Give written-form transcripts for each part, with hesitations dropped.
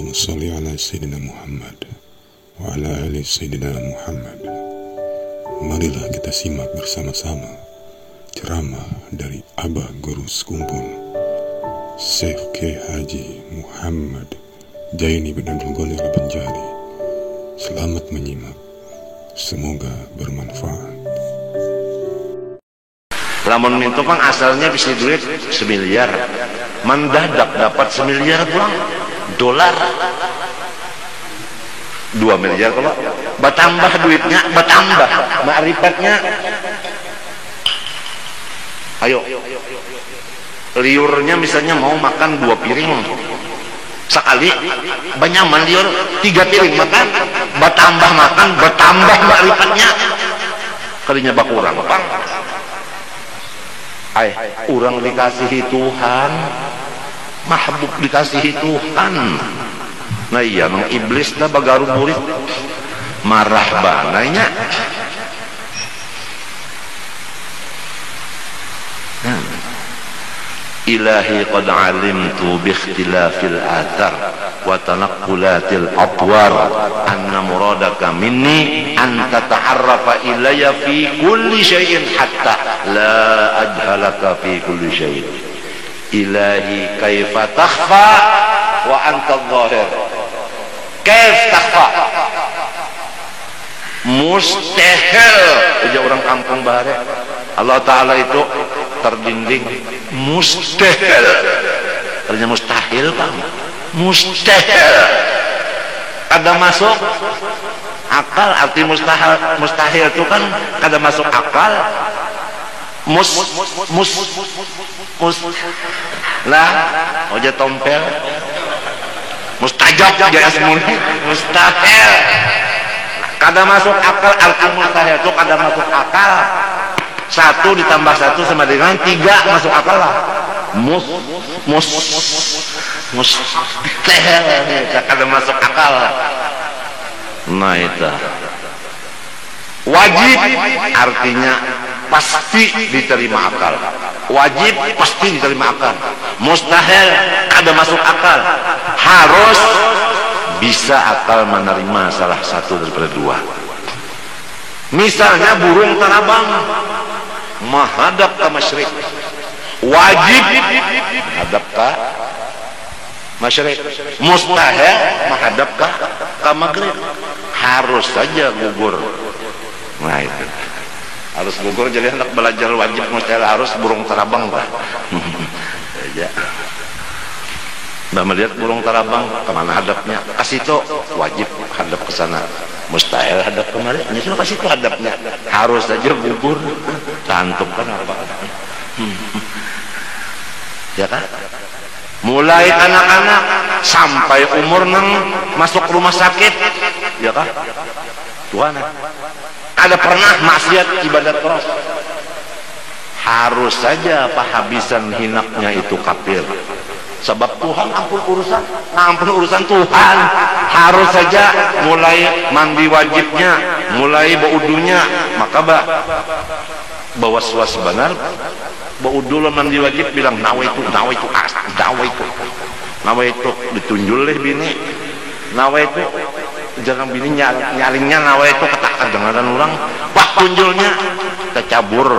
Allahumma sholli ala Sayyidina Muhammad wa ala ali Sayyidina Muhammad. Marilah kita simak bersama-sama ceramah dari Abah Guru Sekumpul Syekh K. Haji Muhammad Jaini bin Abdul Ghani Al-Banjari. Selamat menyimak, semoga bermanfaat. Lamun itu kan asalnya bisa duit 1 miliar, mendadak dapat 1 miliar pulang dolar, 2 miliar kalau bertambah duitnya, bertambah ma'rifatnya. Ayo, liurnya misalnya mau makan 2 piring sekali, banyaman liur 3 piring makan, bertambah makan, bertambah ma'rifatnya, kalinya bakurang bang. Orang dikasihi Tuhan, mahbub dikasihi Tuhan. Nah iya, nang iblis dah bagaru murid marah bananya. Ilahi qad alimtu bi ikhtilafil athar wa tanaqqulatil atwar anna muradaka minni an tata'arrafa ilayya fi kulli syai'in hatta la ajhalaka fi kulli syai'in. Ilahi kaifa takhfa wa anta adh-dhahir. Kaif takhfa? Mustahil. Aja orang kampung bahare Allah Ta'ala itu terdinding, mustahil. Ternyata mustahil kan? Mustahil. Kada masuk akal. Arti mustahil itu kan kada masuk akal. Lah, oja tompel. Mustajab jaya semuni. Mustahil. Kada masuk akal. Arti mustahil itu kada masuk akal. 1 ditambah 1 sama dengan 3 masuk akal lah. Mustahil, kada masuk akal. Nah itu wajib, artinya pasti diterima akal. Wajib pasti diterima akal. Mustahil kada masuk akal. Harus bisa akal menerima salah satu daripada 2. Misalnya burung tarabang menghadap ke masyrik, wajib menghadap ke masyrik. Mustahil menghadap ke maghrib. Harus saja gugur. Nah itu harus gugur. Jadi anak belajar wajib mustahil harus burung tarabang lah. Ya. Mbak melihat burung tarabang kemana hadapnya, kasih itu wajib hadap ke sana. Mustahil hadap kemari, nyesel kasih itu hadapnya. Harus saja gugur. Cantum kan apa? Ya kan? Mulai anak-anak sampai umur nang masuk rumah sakit, ya kan? Tuhan, ada pernah maksiat ibadat terus. Harus saja pahabisan hinaknya itu kafir. Sebab Tuhan ampun urusan Tuhan. Harus saja mulai mandi wajibnya, mulai baudunya, maka bawa suas benar. Baudu mandi wajib bilang nawaitu ditunjul deh bini. Nawaitu jangan bini nyalingnya nawaitu katakan dengaran orang. Wah tunjulnya tercabur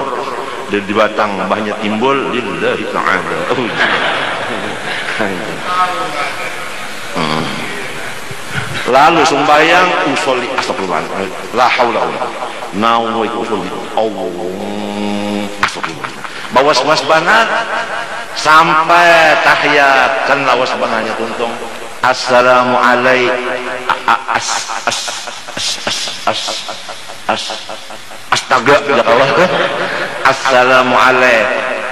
di batang banyak timbul lillahi ta'ala. Lalu sembahyang usolli astagfirullah la haula wala nawaitu usolli Allah astagfirullah. Bawa wasbana sampai tahiyat kan lawas bananya tuntung assalamu astaga ya Allah assalamu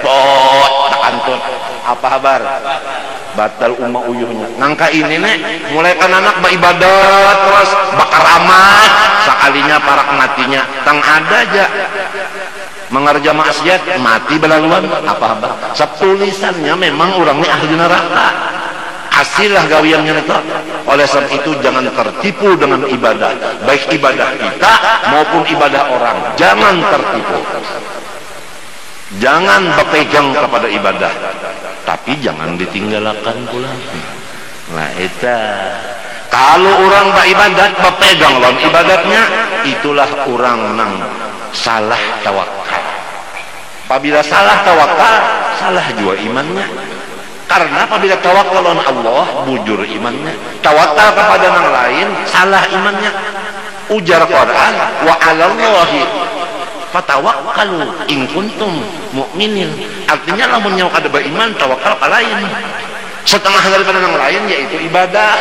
pot antun apa kabar batal umma uyuhnya nangka ini nek mulai kan anak beribadat terus bakar amat sekalinya parak matinya tang ada aja mengerja maksiat mati belaluan apa kabar setulisannya memang orangnya ahli neraka. Hasillah gawiannya itu. Oleh sebab itu jangan tertipu dengan ibadah, baik ibadah kita maupun ibadah orang. Jangan tertipu. Jangan berpegang kepada ibadah, tapi jangan ditinggalkan pula. Nah itu kalau orang beribadat berpegang lawan ibadatnya, itulah orang nang salah tawakal. Apabila salah tawakal, salah juga imannya. Karena apabila tawakal lawan Allah, bujur imannya. Tawakal kepada yang lain, salah imannya. Ujar Quran, wa 'alallahi fatawakkalu in kuntum mu'minin. Artinya lamun nyawa kada beriman, tawakal ka lain. Setengah daripada yang lain yaitu ibadah.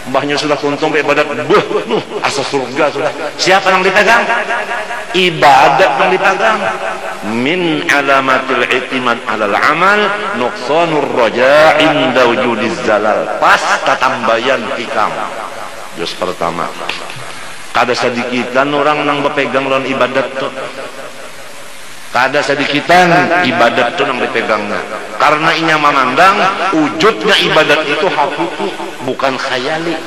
Mbahnya sudah kuntung beribadat, asa surga sudah. Siapa yang dipegang? Ibadat yang dipegang. Min alamatil i'timad alal amal nuqsanur raja' inda wujudiz zalal. Pas tatambayan hikam. Juz pertama. Kada sedikitan orang nang berpegang lawan ibadat tuh. Kada sedikitan ibadat tuh nang dipegangnya. Karena inya memandang wujudnya ibadat itu hakiki, bukan khayali.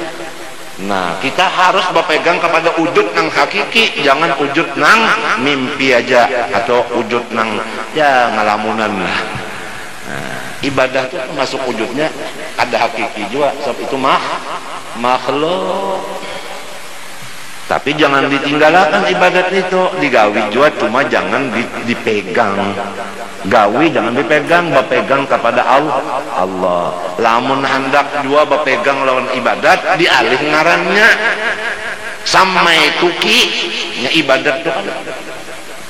Nah, kita harus berpegang kepada wujud nang hakiki, jangan wujud nang mimpi aja atau wujud nang ya ngalamunan lah. Nah, ibadah itu masuk wujudnya ada hakiki juga, sebab itu makhluk. Tapi jangan ditinggalkan ibadat itu, digawi juga cuma jangan dipegang. Gawi jangan dipegang, berpegang kepada Allah. Lamun hendak juga berpegang lawan ibadat, dialih ngarannya samai tuki nya ibadat itu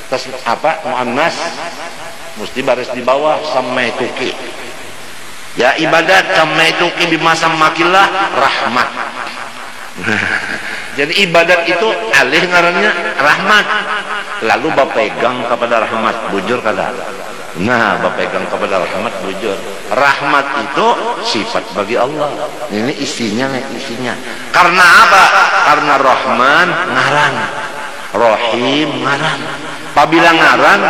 terus apa muannas mesti baris di bawah samai tuki. Ya ibadat samai tuki bimasam makilah rahmat. Jadi ibadat itu alih ngarannya rahmat. Lalu berpegang kepada rahmat, bujur kada? Nah, berpegang kepada rahmat, bujur. Rahmat itu sifat bagi Allah. Ini isinya. Karena apa? Karena Rahman ngaran, Rahim ngaran. Apabila ngaran,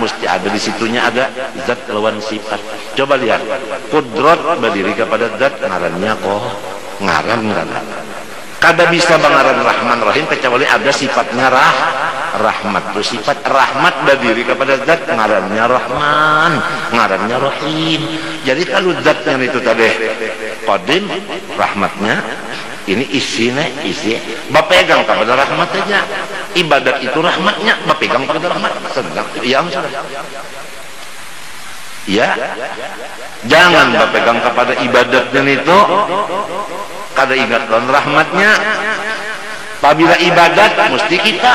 mesti ada di situnya ada zat lawan sifat. Coba lihat, kudrat berdiri kepada zat, ngarannya kok ngaran. Kada bisa bangaran Rahman Rahim kecuali ada sifatnya rahmat. Itu sifat rahmat berdiri kepada zat, ngarannya Rahman, ngarannya Rahim. Jadi kalau zatnya itu tadi qadim, rahmatnya ini isi berpegang kepada rahmat saja. Ibadat itu rahmatnya, berpegang kepada rahmat. Sedang ya, jangan berpegang kepada ibadatnya itu. Kada ingat dan rahmatnya. Apabila ibadat mesti kita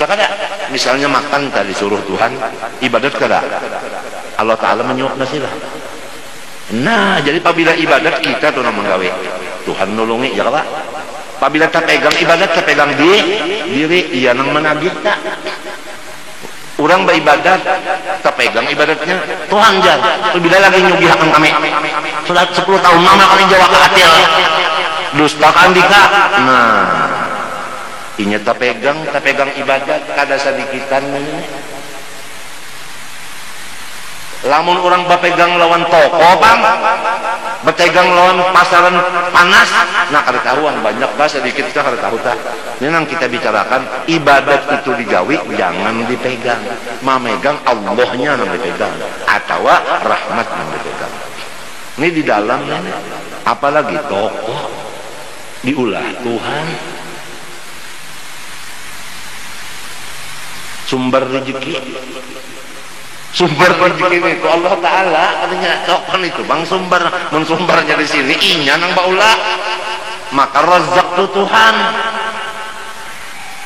kada misalnya makan tadi suruh Tuhan, ibadat kada Allah Ta'ala menyuap nasilah. Nah jadi apabila ibadat kita tuh menggawe Tuhan nolongi ya kada. Apabila kita pegang ibadat, kita pegang diri iya nang menagih tak. Orang beribadat, kita pegang ibadatnya Tuhan jar. Bila lagi nyugi akan kami sudah 10 tahun mama kami jawa ke hati dustakan dika. Nah inya kita pegang ibadat kada sedikitan. Lamun orang berpegang lawan toko bang, berpegang lawan pasaran panas, nah kada tahuan banyak bah sedikit kita kada tahu tak. Ini yang kita bicarakan ibadat itu digawi jangan dipegang, memegang Allahnya yang dipegang atau rahmat yang dipegang. Ini di dalamnya, apalagi toko diulah Tuhan, sumber rezeki. Sumber rezeki itu Allah Ta'ala katanya tokan itu bang sumbernya di sini inya nang baula maka rezek tu Tuhan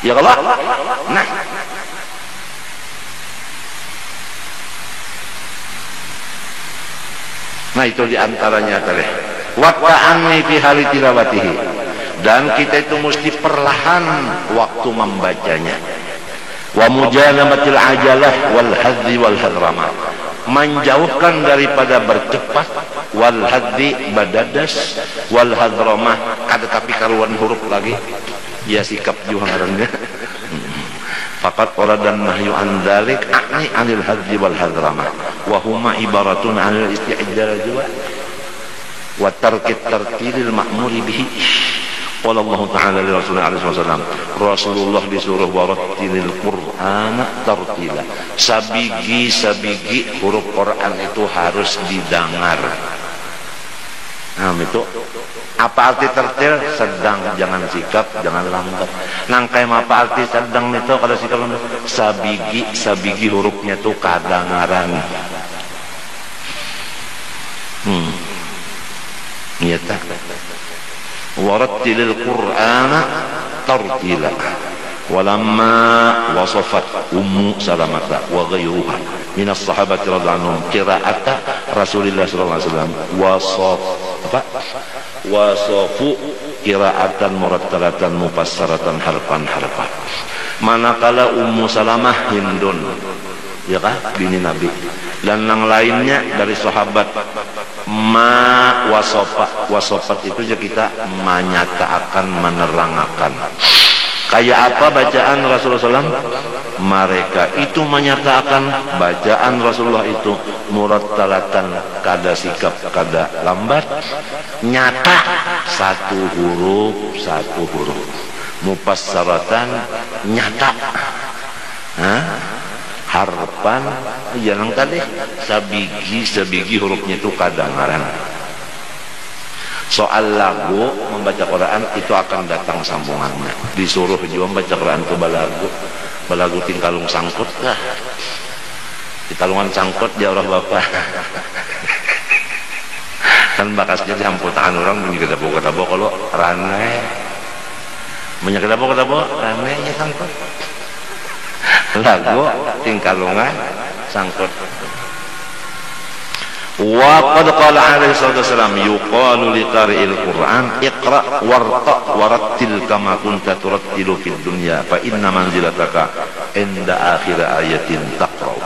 ya Allah. Nah itu diantaranya tadi wa ta'anni fi hali tilawatihi, dan kita itu mesti perlahan waktu membacanya. Wa mujanamatil ajalah wal hadzi wal hadrama, menjauhkan daripada bercepat, wal hadzi badadas, wal hadrama kada tapi karuan huruf lagi ya sikap juga ngarannya. Faqat oradan nahyu an dzalik ani anil hadzi wal hadrama wa huma ibaratun anil isti'jal juga wa tarkit tartilil ma'muri bihi. Qala Allah Ta'ala li Rasulullah SAW, Rasulullah disuruh warattilil Qur'ana tartila. Sabigi huruf Quran itu harus didengar. Nah, itu apa arti tertil? Sedang, jangan sikap, jangan lambat. Nangkai apa arti sedang itu kalau sikap lambat? Sabigi hurufnya tuh kadangaran. Iya tak. Warattilil Qur'ana tartila. Walamma wasafat Ummu Salamah wa ghayruha min as-sahabati radhiyallahu anhum qira'ata Rasulillah sallallahu alaihi wasallam wasafu qira'atan murattalatan mufassaratan harfan. Manakala Ummu Salamah Hindun, ya kan, bini Nabi, dan yang lainnya dari sahabat wasofat itu aja kita menyatakan, menerangkan. Kayak apa bacaan Rasulullah SAW? Mereka itu menyatakan bacaan Rasulullah itu murattalatan, kada sikap, kada lambat, nyata, satu huruf, mufassaratan, nyata, harfan, jangan tadi sabigi hurufnya itu kadangaran. Soal lagu membaca Quran itu akan datang sambungannya. Disuruh juga membaca Quran itu balagu tingkalung sangkut kah? Tikalungan sangkut ya Allah Bapak. Kan bakasnya dihamputan orang bunyi kedabo kalau rane. Bunyi kedabo rane ya sangkut. Lagu tingkalungan sangkut. Wa qad qala alaihi salatu wasalam yuqalu li qari'il Qur'an iqra warqa warattil kama kunta turattilu fid dunya fa inna manzilataka inda akhir ayatin taqra.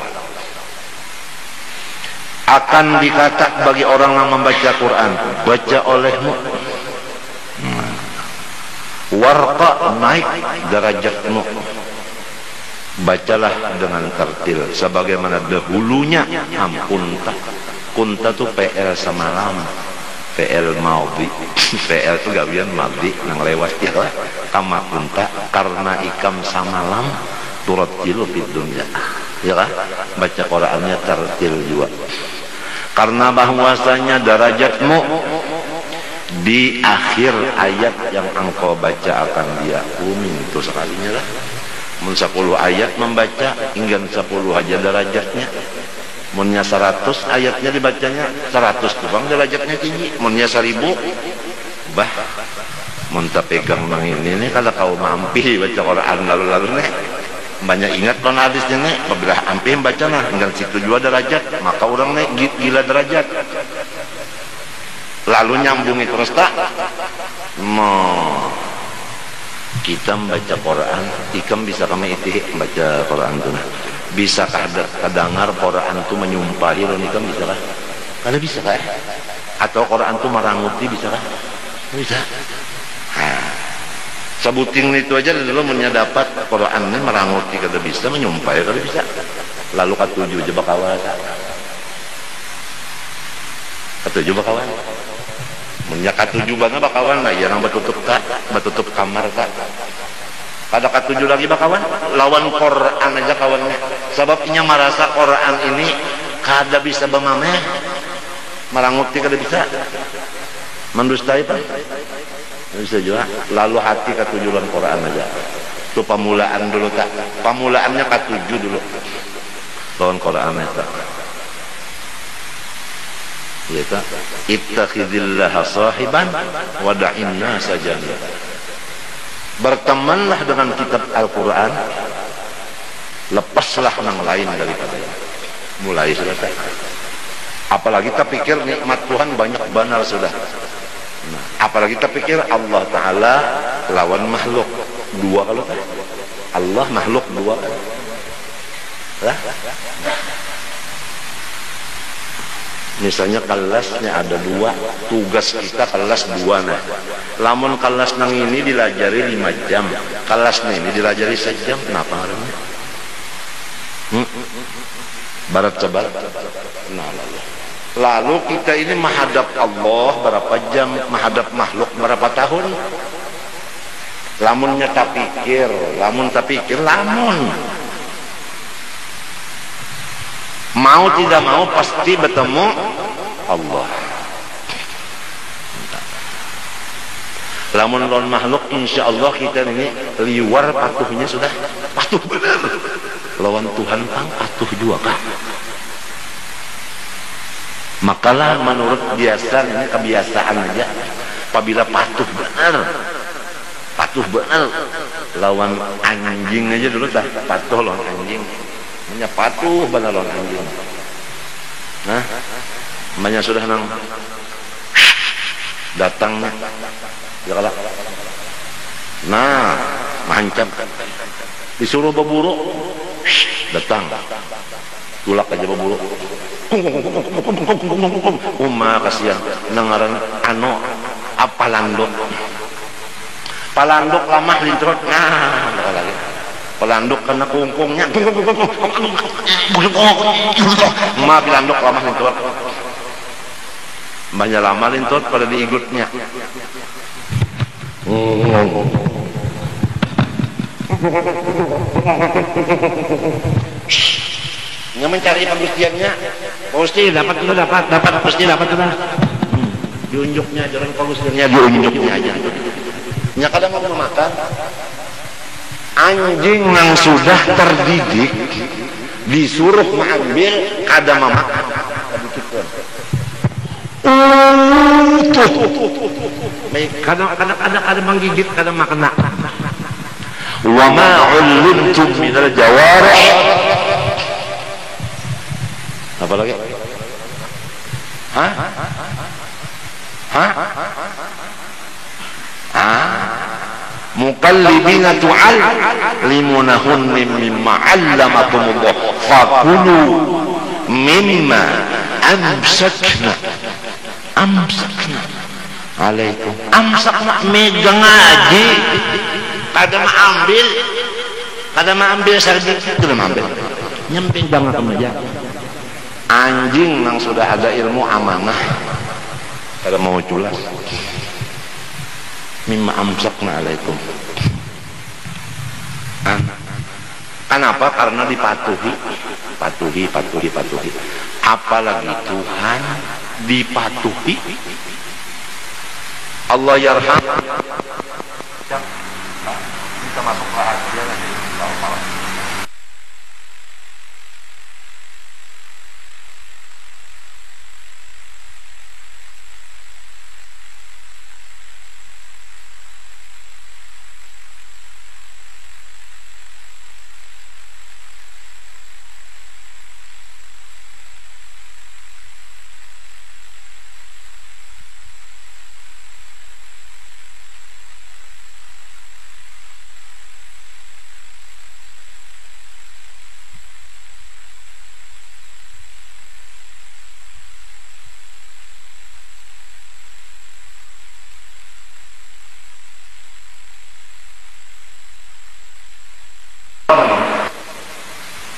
Akan dikata bagi orang yang membaca Quran, baca olehmu, warqa, naik derajatmu, bacalah dengan tertil sebagaimana dahulunya. Kunta tuh PL semalam, PL maudi, PL tuh gawian maudi yang lewat ya lah. Kama kunta, karena ikam samalam turattilu fid dunya, ya kan? Baca Qurannya tertil juga. Karena bahwasanya derajatmu di akhir ayat yang engkau baca akan dia itu sekalinya lah. 10 ayat membaca hingga 10 aja derajatnya. Munnya 100 ayatnya dibacanya 100 tukang derajatnya tinggi. Munnya 1000 bah munta pegang mang ini kalau kau mampi baca Quran lalu nih banyak ingat non hadisnya nih apabila ampi baca nah hingga situ juga derajat maka orang nih gila derajat lalu nyambung itu terus tak kita membaca Quran ikam bisa kami itu baca Quran tuh bisakah kedengar Quran itu menyumpahi lo ikam bisa kah? Kalau bisa kah? Atau Quran itu meranguti bisa kah? Bisa. Sebuting itu aja dulu mendapat Quran ini meranguti kada bisa menyumpahi kada bisa. Lalu ketujuh aja bakawan. Ketujuh bakawan. Munya ketujuh banget bakawan lah yang batutup kamar tak. Pada ketujuh lagi bakawan lawan Quran aja kawannya. Sebabnya merasa Quran ini kada bisa bemameh, meranguti kada bisa, mendustai pak, bisa juga. Lalu hati ketujuh lawan Quran aja. Itu pamulaan dulu tak, pamulaannya ketujuh dulu lawan Quran itu. Ya tak, ittakhidillah sahiban wada'in nasa jami'an. Bertemanlah dengan kitab Al-Quran, lepaslah yang lain daripadanya. Mulai sudah. Apalagi kita pikir nikmat Tuhan banyak benar sudah. Nah, apalagi kita pikir Allah Ta'ala lawan makhluk dua kalau tak. Allah makhluk dua kan. Lah. Misalnya kelasnya ada dua, tugas kita kelas dua nah. Lamun kelas nang ini dilajari 5 jam, kelas ini dilajari 1 jam, kenapa namanya? Barat coba. Nah, lalu kita ini menghadap Allah berapa jam, menghadap makhluk berapa tahun? Lamunnya tak pikir, lamun mau tidak mau pasti bertemu Allah. Lamun lawan makhluk insya Allah kita ini liwar patuhnya sudah patuh benar. Lawan Tuhan pang patuh juga kah? Makalah menurut biasa ini kebiasaan aja. Apabila patuh benar lawan anjing aja dulu dah patuh lawan anjing. Hanya patuh benar lawan anjing. Nah, banyak sudah nang datang ya kalah. Nah, mancap disuruh berburu datang tulak aja berburu. Kasihan dengaran palandok lamah lintrot. Nah lagi pelandok karena kungkungnya pilandok lamah lintrot banyak lama lintrot pada diigutnya. Nggak mencari pembuktiannya, pasti dapat pasti dapat sudah. Diunjuknya aja orang pembuktiannya, diunjuknya aja. Nya kadang mau makan anjing yang sudah terdidik disuruh mengambil kada memakan. Kadang ada menggigit, kadang makan. Wa ma 'ullimtum minal jawarih. Apa lagi? Mukallibina tu'allimunahun mimma 'allamakumullah fakulu mimma amsakna alaikum. Amsakna megang aja kada ambil sedikit, kada ambil nyemping jangan kemeja. Anjing yang sudah ada ilmu amanah kada mau culas. Mimma amsakna alaikum. Kenapa? Karena dipatuhi. Apalagi Tuhan dipatuhi. Allah yarham. Kita masuk bahagia lagi.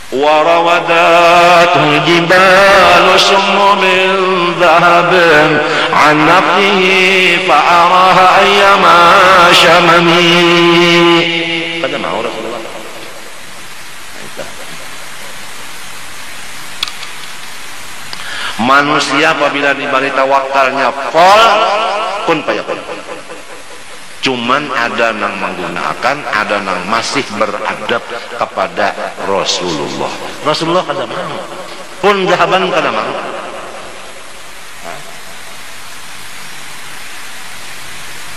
وراودته الجبال شم من ذهب عن نفسه فأراها أيما شممي. Pada mau Rasulullah. Manusia apabila diberi tawakalnya fol pun payapun. Cuman ada yang menggunakan, ada yang masih beradab kepada Rasulullah. Rasulullah kada mau, pun jahaban kada mau.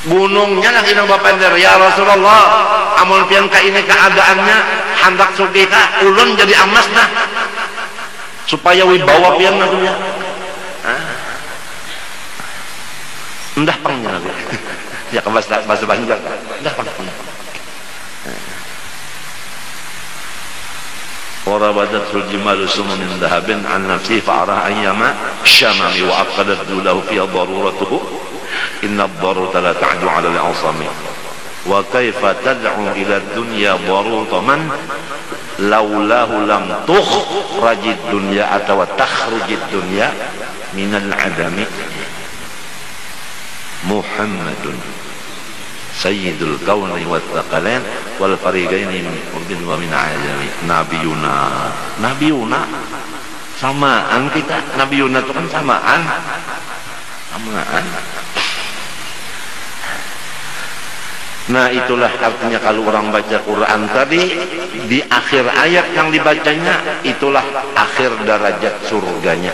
Gunungnya lagi nang bapender, ya Rasulullah, amun pian ka ini keadaannya hendak sugih ka ulun jadi amas nah, supaya wibawa pian maksudnya. Endah pangnya lagi. Ya ke bahasa Banjar. Dah pang. Warabatul jimalu sumun dhahabin an nafsi fa'ara ayyama shamami wa aqadat lahu fi daruratuhu inna ad-darurata la ta'du 'ala al-'asami wa kayfa tad'u ila ad-dunya darurat man laulahu lam tukhrajid dunya atau takhrujid dunya min al-'adami. Muhammadun Sayyidul Kauni wa Thaqalain wal Fariqaini min wa min ajami. Nabiyuna samaan kita. Nabiyuna itu kan samaan. Nah itulah artinya kalau orang baca Quran tadi, di akhir ayat yang dibacanya itulah akhir derajat surganya.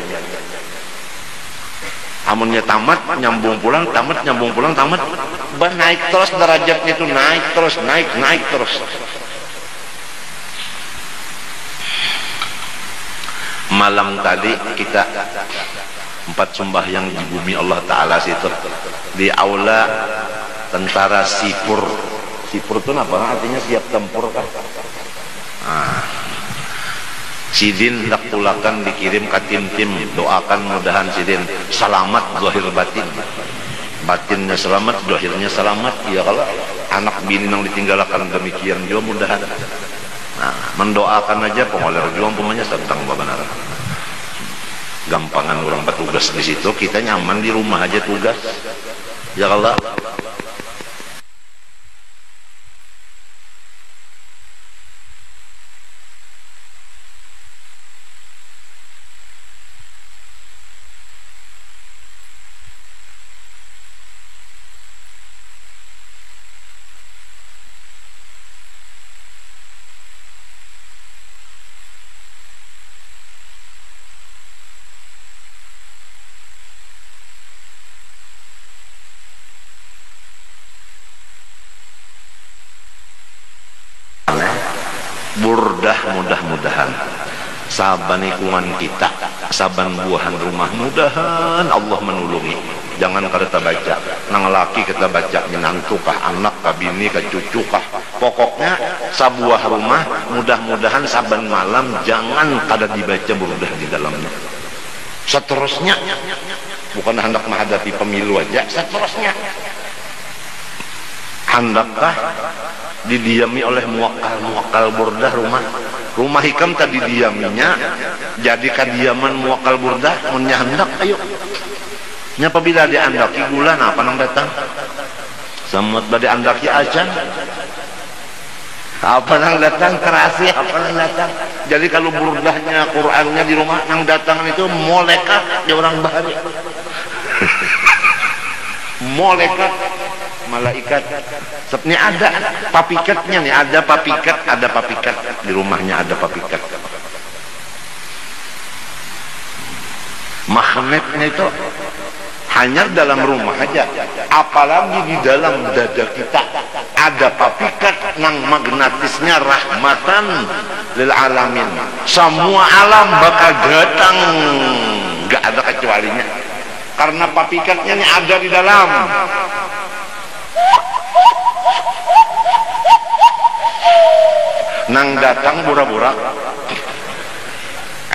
Amunnya tamat nyambung pulang, tamat nyambung pulang, tamat naik terus derajatnya itu, naik terus, naik terus. Malam tadi kita 4 sembahyang di bumi Allah Ta'ala situ, di aula tentara sipur. Sipur itu apa? Artinya siap tempur kan? Sidin hendak pulakan dikirim ke tim-tim, doakan mudahan Sidin selamat zahir batin, batinnya selamat, zahirnya selamat. Ya kalau anak bini yang ditinggalkan demikian juga mudahan. Nah, mendoakan aja pengoler juang pemanya tentang benar. Gampangan orang petugas di situ, kita nyaman di rumah aja tugas. Ya Allah. Burdah mudah-mudahan saban lingkungan kita, saban buahan rumah, mudahan Allah menulungi. Jangan kita baca nang laki, kita baca menantu kah, anak kah, bini kah, cucu kah, pokoknya sabuah rumah mudah-mudahan saban malam jangan kada dibaca burdah di dalamnya. Seterusnya bukan hendak menghadapi pemilu aja, seterusnya hendakkah didiami oleh muakal burdah rumah hikam tadi didiaminya jadi kadiaman muakal burdah menyandak. Ayo nya apabila diandaki bulan apa nang datang samut bade andaki acan apa nang datang kerasi apa nang datang. Jadi kalau burdahnya Qur'annya di rumah nang datang itu malaikat di orang bahari malaikat malaikat sebenarnya ada papikatnya nih, ada papikat di rumahnya, ada papikat. Magnetnya itu hanya dalam rumah aja, apalagi di dalam dada kita ada papikat nang magnetisnya rahmatan lil alamin. Semua alam bakal datang, gak ada kecualinya, karena papikatnya ini ada di dalam. Nang datang burak-burak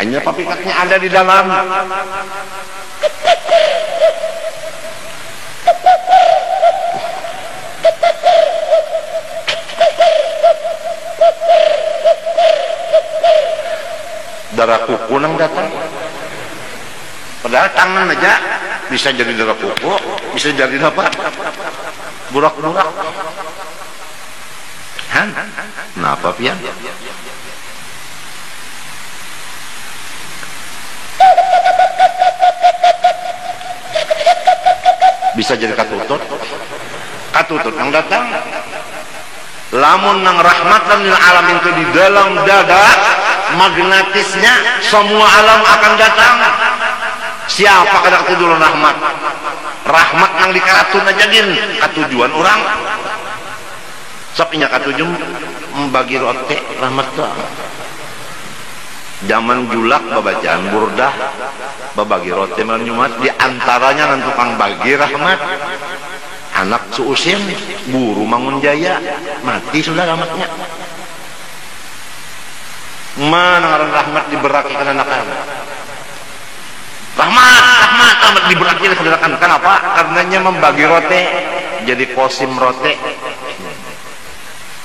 hanya papikatnya ada di dalam. Darah kuku nang datang, padahal tangan aja bisa jadi darah kuku, bisa jadi apa? Burak-burak. Kenapa pian? Bisa jadi katutut yang datang. Lamun nang rahmatan lil alamin itu di dalam dada, magnetisnya semua alam akan datang. Siapa kada ketujuan rahmat? Rahmat nang dikaratun aja din katujuan orang. Sapinya katujuh membagi roti rahmat tuh. Zaman julak babacaan burdah babagi roti malam Jumat, di antaranya nan tukang bagi rahmat anak seusin guru Mangun Jaya mati sudah rahmatnya. Mana orang rahmat diberakikan anak-anak. Rahmat diberakikan saudarakan. Kenapa? Karenanya membagi roti jadi kosim roti.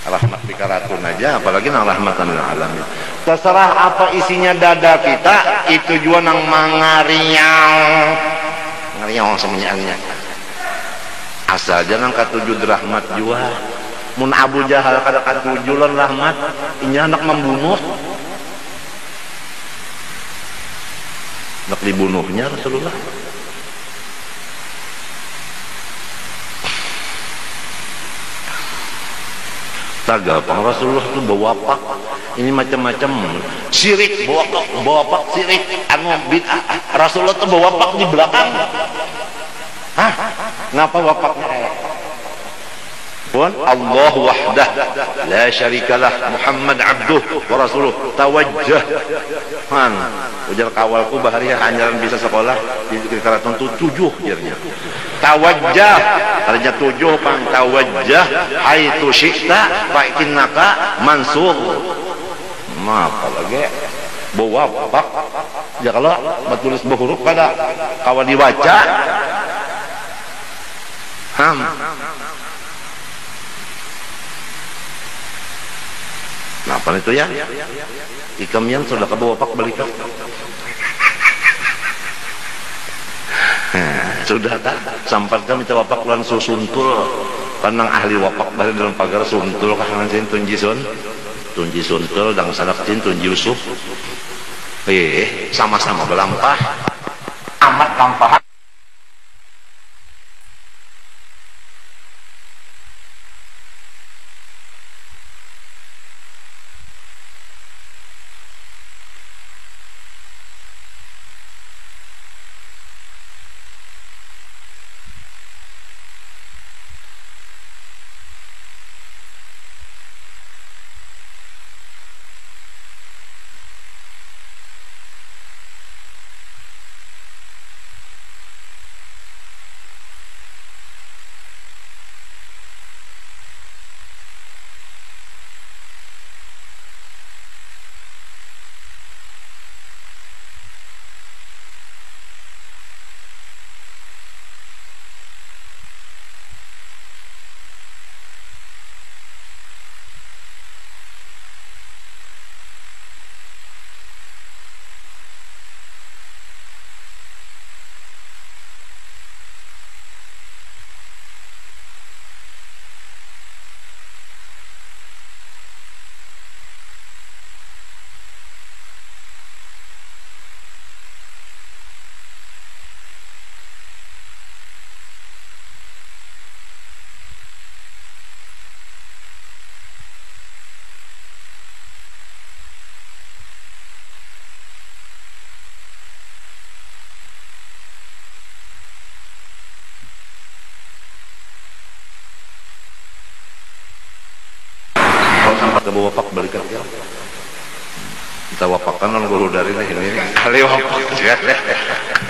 Rahmat dikaratun aja, apalagi nang rahmatan lil alamin. Terserah apa isinya dada kita, itu juga nang ngariang semuanya. Asal aja nang katujuh rahmat juga. Mun Abu Jahal kada katujuh lan rahmat, inya anak membunuh. Nak dibunuhnya Rasulullah. tagapang Rasulullah itu bawa pak ini macam-macam sirik bawa pak sirik anu bid'ah. Rasulullah itu bawa pak di belakang. Hah? Ngapa wapaknya? Pun Allah wahdah la syarikalah Muhammad abduh wa rasuluh tawajjah han ujar kawalku bahari hanyaran bisa sekolah di keraton 7 jirnya tawajjah artinya 7 pang tawajjah haitsu syi'ta fa innaka mansur apa lagi bawa pak ya kalau batulis bahuruf kada kawan dibaca nah apa itu ya ikam yang sudah kebawa pak balik sudah tak sampai kami minta wapak lan susuntul panang ahli wapak balik dalam pagar suntul kahangan sin tunji suntul dan salaktin tunji Yusuf sama-sama belampah amat lampah. Sampai ke bawah wapak balik ke kita wapakan non guru dari ini kali wapak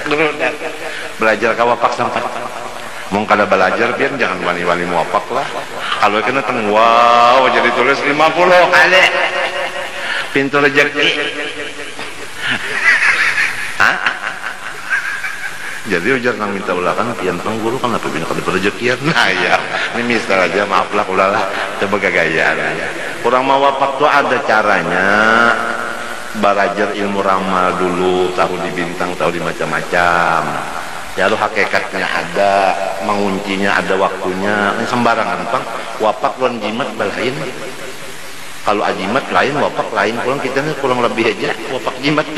guru dari belajar ke wapak sampai mau kada belajar biar jangan wani-wani wapak lah kalau kena teng wow jadi tulis 50 kali pintu rezeki jadi ujar nang minta ulakan pian pang guru kan apa bina kada rezekian nah ya ini misal aja maaf lah ulala coba gagayaan kurang mau wapak tuh ada caranya belajar ilmu ramal dulu tahu di bintang tahu di macam-macam ya lu hakikatnya ada menguncinya ada waktunya sembarangan pang wapak luan jimat balain kalau ajimat lain wapak lain kurang kita nih kurang lebih aja wapak jimat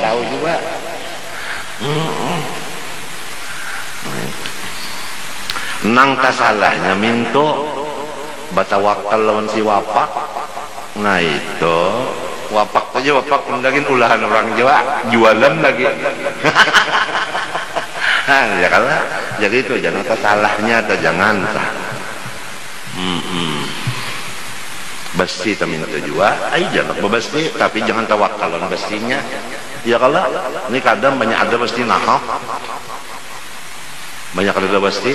tahu juga nang tasalahnya minto batawakal lawan si wapak nah itu wapak aja wapak mendagin ulahan orang Jawa jualan lagi nah ya kalau jadi itu jangan tasalahnya atau jangan besi tak minta juga jangan bebesi tapi jangan tawakal lawan besinya ya kalau ini kadang banyak ada pasti nakal banyak ada pasti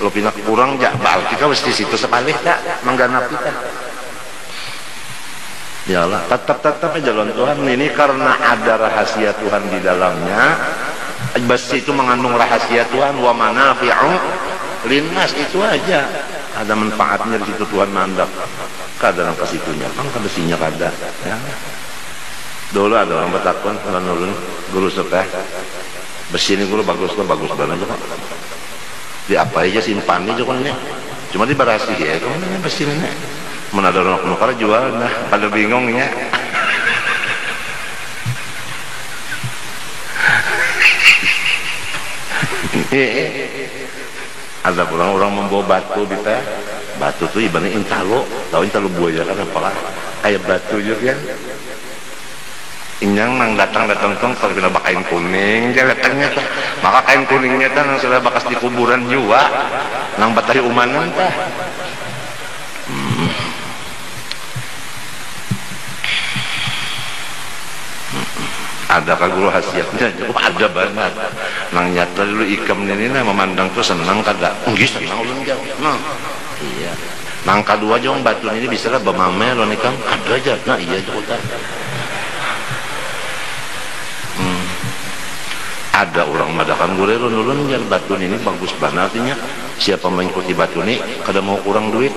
lo pindah kurang jak bal kita pasti situ sepalih tak mengganap kita ya Allah tetap aja jalan Tuhan ini karena ada rahasia Tuhan di dalamnya besi itu mengandung rahasia Tuhan wa manafi'u linnas itu aja ada manfaatnya di situ Tuhan mandap kadang ke situnya kan ke besinya kada ya dulu ada orang bertakon kalau nulun guru suka besi ini guru bagus banget aja pak di apa aja simpan aja kan ini cuma di barasi ya kan ini besi ini mana ada orang nukar jual nah pada bingungnya ada pulang orang membawa batu di teh Batu tuh ibaratnya intalo, tahu intalo buaya kan apalah kayak batu juga kan. Inyang nang datang tong terkena kain kuning dia datangnya tah. Maka kain kuningnya tah nang sudah bakas di kuburan juga nang batahi umanan tah. Ada kaguru hasiatnya cukup ada banget nang nyata dulu ikam ini nah memandang tuh senang kada nggih senang ulun jauh nah iya nang kadua jong batu ini bisa lah bemamer lo ikam ada aja nah iya cukup ada orang madakan gure ulun yang batu ini bagus banget artinya siapa mengikuti batu ini kada mau kurang duit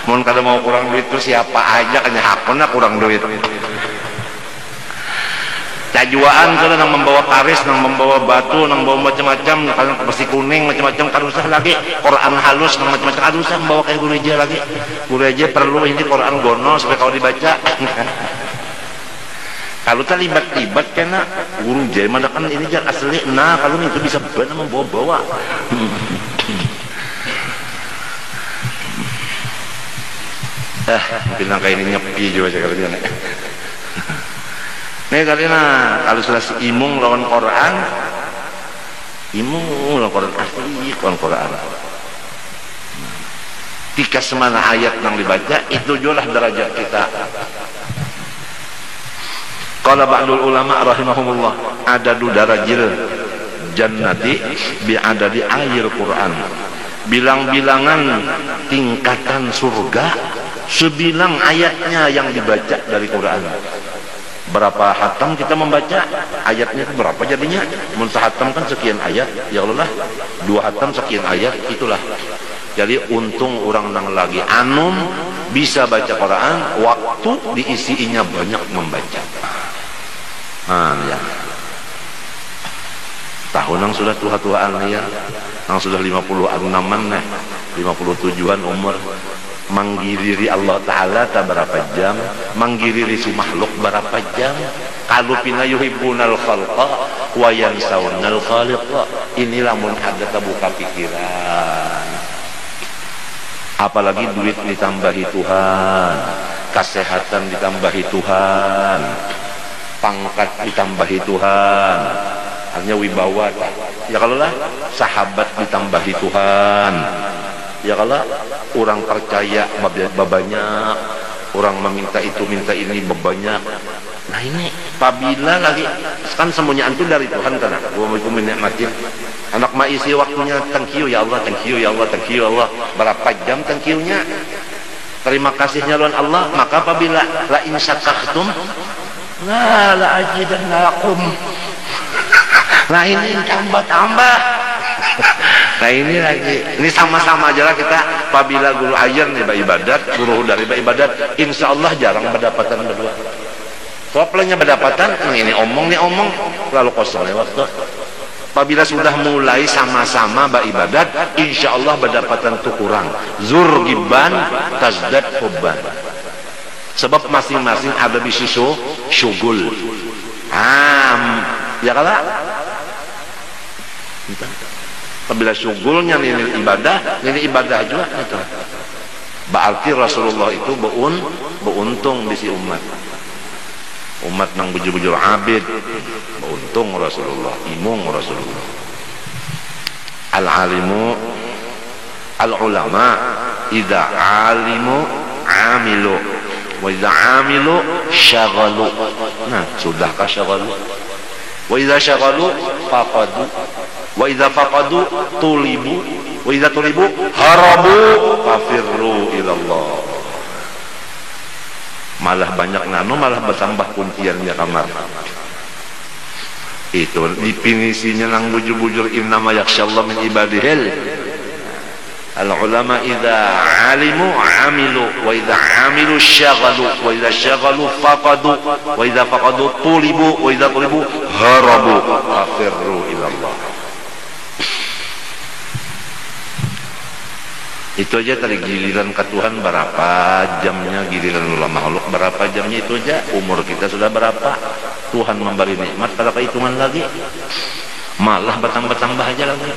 mohon kada mau kurang duit tuh siapa aja kanya hakona kurang duit cajuaan kalau nang membawa karis, nang membawa batu, nang membawa macam-macam, kalau besi kuning macam-macam kan usah lagi Quran halus, nang macam-macam kan usah membawa kayak gereja lagi. Gereja perlu ini Quran gono supaya kalau dibaca. Kalau terlibat-libat kena guru jaya mana kan ini jar asli. Nah kalau itu bisa benar membawa-bawa. Mungkin kayak ini nyepi juga sekali ini. Nih karena kalau sudah si imung lawan Quran, imung lawan Quran asli, lawan Quran. Tika semana ayat yang dibaca itu jualah derajat kita. Qala ba'dul ulama rahimahumullah adadu darajil jannati bi'adadi ayil Quran. Bilang-bilangan tingkatan surga sebilang ayatnya yang dibaca dari Quran. Berapa hatam kita membaca ayatnya itu berapa jadinya mun hatam kan sekian ayat ya Allah 2 hatam sekian ayat itulah jadi untung orang nang lagi anum bisa baca Quran waktu diisinya banyak membaca ya tahun yang sudah tua-tuaan ya yang sudah 56an 57an umur manggiriri Allah Ta'ala tak berapa jam manggiriri si makhluk berapa jam kalau pina yuhibbunal khalqa wa yansawnal khaliqa inilah mun ada buka pikiran apalagi duit ditambahi Tuhan kesehatan ditambahi Tuhan pangkat ditambahi Tuhan hanya wibawa ya kalau lah sahabat ditambahi Tuhan ya kalau orang percaya banyak orang meminta itu minta ini banyak nah ini apabila lagi kan semuanya itu dari Tuhan kan anak maisi waktunya thank you ya Allah thank you ya Allah thank you ya Allah berapa jam thank you-nya terima kasihnya lawan Allah maka apabila la in syakartum la ajidannakum nah ini tambah nah ini lagi ini sama-sama aja lah kita apabila guru ajar nih ibadat guru dari ibadat insya Allah jarang berdapatan berdua soalnya berdapatan ini omong lalu kosong ya waktu apabila sudah mulai sama-sama ibadat insya Allah berdapatan tuh kurang zurgiban tazdad hubban sebab masing-masing ada bisusu syugul ya kalah apabila syugulnya ini ibadah juga itu berarti Rasulullah itu beuntung di si umat nang bujur-bujur abid beuntung Rasulullah imung Rasulullah al-alimu al-ulama idza alimu amilu wa idza amilu syaghalu nah sudahkah syaghalu wa idza syaghalu faqadu wa idza faqadu tulibu wa idza tulibu harabu fafirru ilallah malah banyak nano malah bertambah kunciannya kamar itu definisinya nang bujur-bujur innama yakhsyallahu min ibadihil al ulama idza alimu amilu wa idza amilu syaghalu wa idza syaghalu faqadu wa idza faqadu tulibu wa idza tulibu harabu fafirru ilallah itu aja tadi giliran ke Tuhan berapa jamnya giliran ulama makhluk berapa jamnya itu aja umur kita sudah berapa Tuhan memberi nikmat kalau kehitungan lagi malah bertambah-tambah aja lagi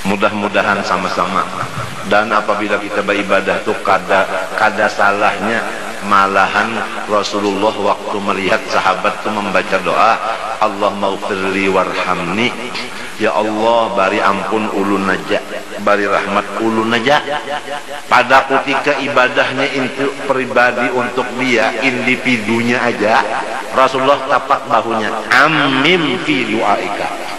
Mudah-mudahan sama-sama. Dan apabila kita beribadah tuh kada salahnya, malahan Rasulullah waktu melihat sahabat tuh membaca doa, Allahumma ufirli warhamni, ya Allah bari ampun ulun aja, bari rahmat ulun aja. Pada ketika ibadahnya itu pribadi untuk dia, individunya aja, Rasulullah tapak bahunya, amin fi du'aika.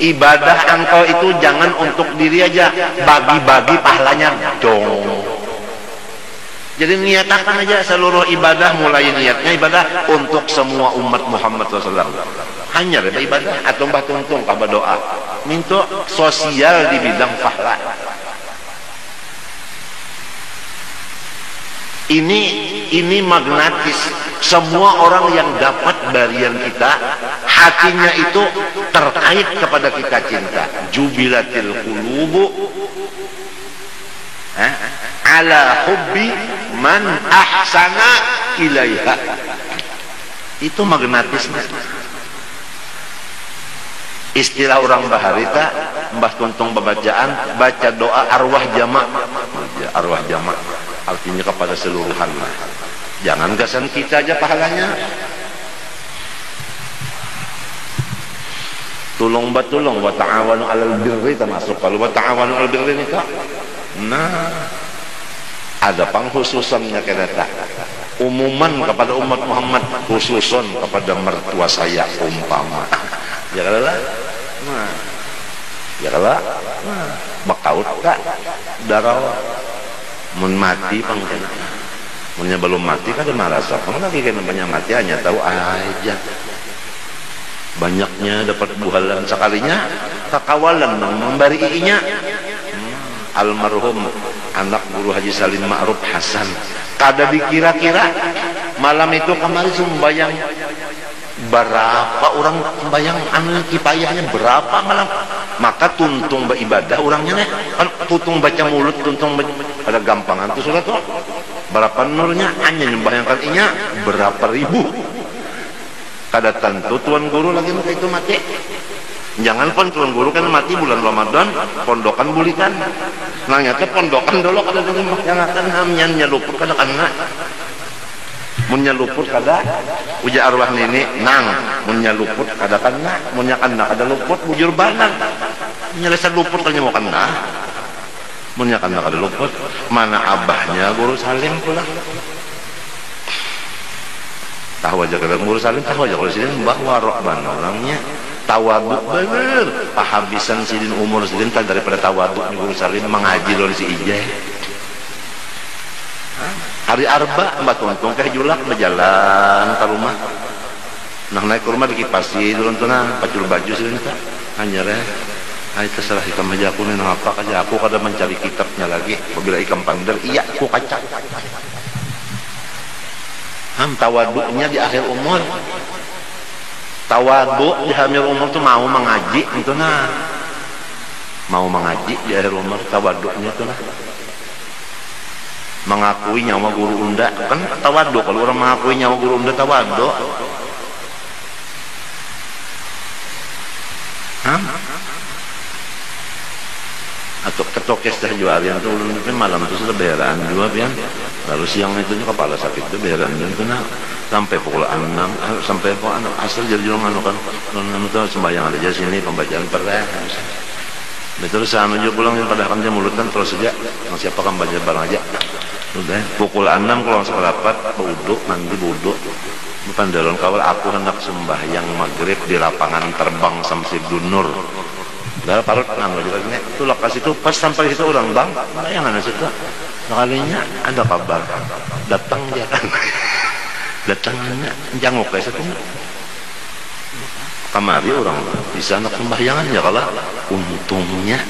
Ibadah engkau itu jangan untuk diri aja, bagi-bagi pahalanya dong. Jadi niatakan aja seluruh ibadah, mulai niatnya ibadah untuk semua umat Muhammad SAW. Hanya ada ibadah atau mbah tuntung kabar doa, minta sosial di bidang pahala. Ini magnetis. Semua orang yang dapat barian kita, hatinya itu terkait kepada kita cinta. Jubilatil qulubu ala hubbi man ahsana ilaiha. Itu magnetisnya. Istilah orang baharita, mbah tuntung babacaan, baca doa arwah jamak. Arwah jamak artinya kepada seluruhan. Jangan gasan kita aja pahalanya. Tulung batulung wa ta'awanu 'alal birri termasuk. Kalau wa ta'awanu 'alal birri ini Kak. Nah, ada pengkhususannya kata umuman kepada umat Muhammad, khususon kepada mertua saya umpama. Ya kalah. Nah. Ya kalah. Nah, bakaut Kak. Darah mun mati pangkena. Munnya belum mati kan ada rasa. Kamu lagi kan banyak mati hanya tahu aja. Banyaknya dapat buhalan sekalinya kakawalan membari iinya. Almarhum anak guru Haji Salim Ma'ruf Hasan. Kada dikira-kira malam itu kemarin sembayang berapa orang sembayang anu kipayahnya berapa malam. Maka tuntung beribadah orangnya nih kan tuntung baca mulut, tuntung ada gampangan tuh sudah tuh. Berapa nurnya hanya membayangkan inya berapa ribu. Kada tentu tuan guru lagi muka itu mati. Jangan pun tuan guru kan mati bulan Ramadan, pondokan bulikan. Nanyata pondokan dulu kada terima yang akan hamnya luput kada kena. Munnya luput kada uja arwah nenek nang, munnya luput kada kena, munnya kena kada luput bujur banang. Nyelesa luput kan mau kena. Munnya kena kada luput, mana abahnya guru Salim pula. Tahu aja kada guru Salim, tahu aja kalau sidin mbah warok ban orangnya tawaduk bener. Pahabisan sidin umur sidin kan daripada tawaduknya guru Salim mengaji loh si Ijai. Hari Arba mbak tuntung keh julak berjalan ke rumah. Nah naik ke rumah dikipasi dulu tuh pacul baju sidin tak hanya Ay terserah ikam aja aku nih apa aja aku kada mencari kitabnya lagi. Apabila ikam pandar iya aku kacak. Tawaduknya di akhir umur. Tawaduk di akhir umur tuh mau mengaji itu nah. Mau mengaji di akhir umur tawaduknya tuh nah. Mengakui nyawa guru unda kan tawaduk. Kalau orang mengakui nyawa guru unda tawaduk. Atau ketokes dah jualian tuh malam itu sudah bayaran juga pian. Lalu siang itu kepala sakit itu bayaran itu nah sampai pukul 6 sampai pukul 6 asal jadi jualan kan anu tuh sembahyang aja sini pembacaan perang. Betul saya menuju pulang yang kadang dia mulut kan terus saja siapa kan baca barang aja. Udah pukul 6 kalau sekelapat wudhu mandi wudhu. Bukan dalam kawal aku hendak sembahyang maghrib di lapangan terbang Samsudin Nur. Dalam parut nganu juga ini itu lokasi itu pas sampai situ orang bang bayangan situ sekalinya ada kabar datang dia kan datangnya jangok kayak situ kamari orang bisa anak pembahyangan ya kalau untungnya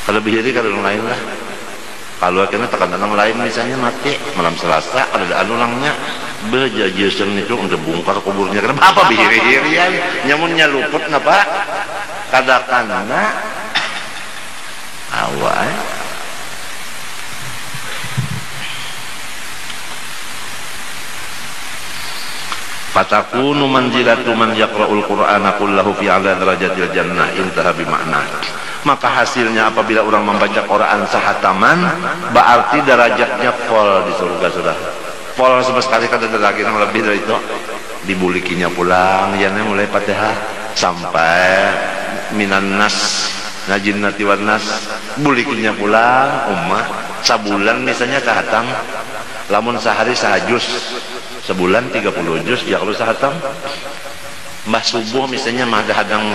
kalau bihiri kalau orang lain lah kalau akhirnya tekanan orang lain misalnya mati malam Selasa ada anulangnya bejajasan itu untuk bongkar kuburnya kenapa apa bihiri-hirian nyamunnya luput napa kadakana awal fatakunu manzilatu man yaqra'ul qur'ana kullahu fi a'la darajatil jannah intaha bimakna. Maka hasilnya apabila orang membaca Quran sahataman, berarti derajatnya full di surga sudah. Full sama sekali, kan ada lagi yang lebih dari itu. Dibulikinya pulang, ya mulai Fatihah sampai minan nas najinnati wan nas, bulikinya pulang ummah sabulan misalnya sahatam, lamun sehari sahajus, sebulan 30 juz ya kalau sahatam. Mbah subuh misalnya madahadang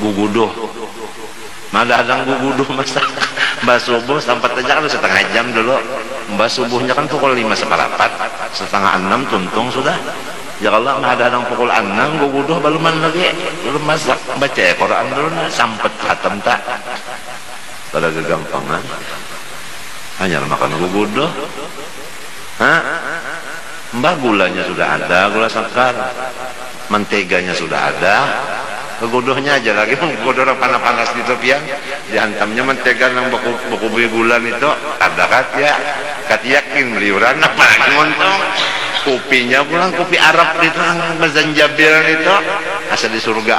guguduh, madahadang guguduh masa mbah subuh sampai aja kalau setengah jam dulu. Mbah subuhnya kan pukul 5:15, setengah 6 tuntung sudah. Ya Allah madahadang pukul 6 guguduh baluman lagi, belum masak baca Quran dulu nah sampai khatam tak. Pada kegampangan hanya makan guguduh. Mbah gulanya sudah ada, gula sekar, menteganya sudah ada, keguduhnya aja lagi, guguduh orang panas-panas di tepian, dihantamnya mentega yang buku gulan itu ada kat yakin beliuran apalagi montong, kopinya pulang kopi Arab itu, mazanjabil itu, asal di surga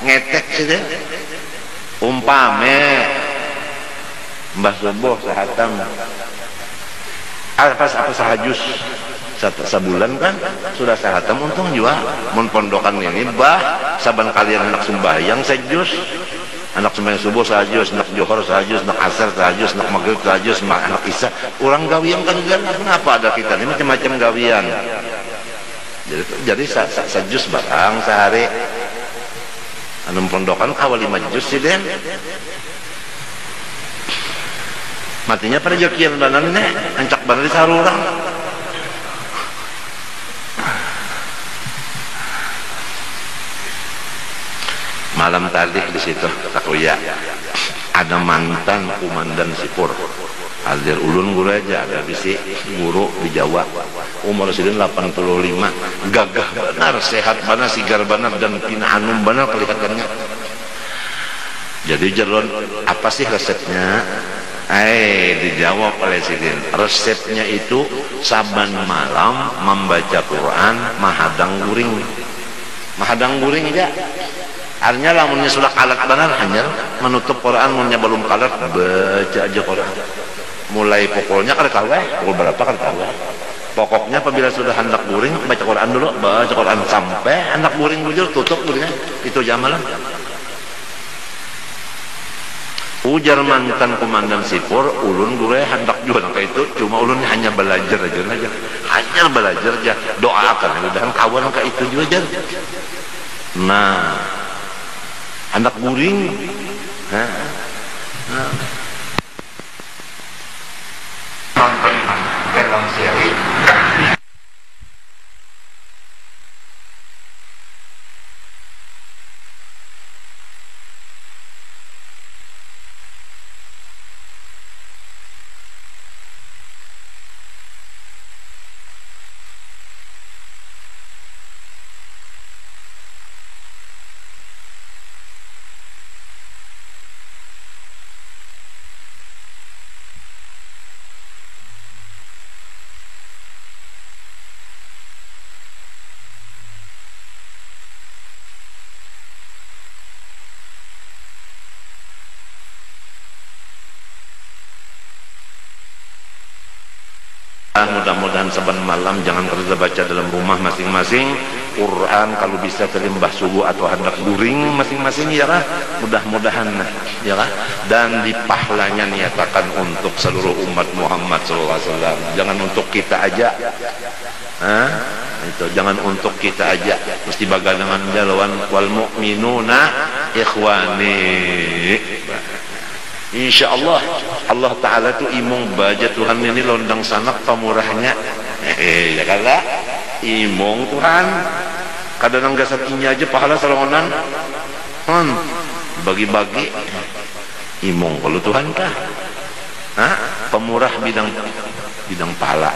ngetek sih deh, umpame, mbah subuh sehatam. Apa sahajus sebulan kan sudah sahatam untung juga mun pondokan ini saban kalian anak sembahyang sejus, anak sembahyang subuh sahajus, anak johor sahajus, anak asar sahajus, anak maghrib sahajus, anak isya orang gawian kan kenapa ada kita ini macam-macam gawian. Jadi sejus barang sehari anu pondokan awal 5 juz sih den. Matinya pada jokian banan ini ancak banan di sarurang. Malam tadi di situ takuya ada mantan komandan Sipur hadir ulun guru aja, ada bisi guru di Jawa umur sidin 85, gagah benar, sehat benar, sigar benar dan pinahanum benar kelihatannya. Jadi jeron apa sih resepnya? Dijawab oleh Sidin. Resepnya itu saban malam membaca Quran mahadang guring. Mahadang guring aja. Artinya lamunnya sudah kalat benar hanya menutup Quran, munnya belum kalat baca aja Quran. Mulai pokoknya kada tahu pukul berapa kada tahu. Pokoknya apabila sudah hendak guring baca Quran dulu, baca Quran sampai hendak guring bujur tutup guringnya. Itu jam malam. Ujar mantan komandan Sipur, ulun gure hendak juga kayak itu, cuma ulun hanya belajar aja, hanya belajar aja, doakan, mudahan kawan kayak itu juga aja. Nah, hendak guring, nonton film seri. Mudah-mudahan saban malam jangan kerja baca dalam rumah masing-masing Quran, kalau bisa kelimbah subuh atau hendak guring masing-masing ya lah, mudah-mudahan ya lah, dan di pahlanya niatakan untuk seluruh umat Muhammad SAW, jangan untuk kita aja. Itu jangan untuk kita aja, mesti bagaimana jalawan wal mu'minuna ikhwani. Insya Allah Allah Ta'ala tu imong baja Tuhan ini londang sanak pamurahnya ya kala imong Tuhan kadang gasat ini aja pahala salongonan bagi-bagi imong kalau Tuhan kah pemurah bidang pahala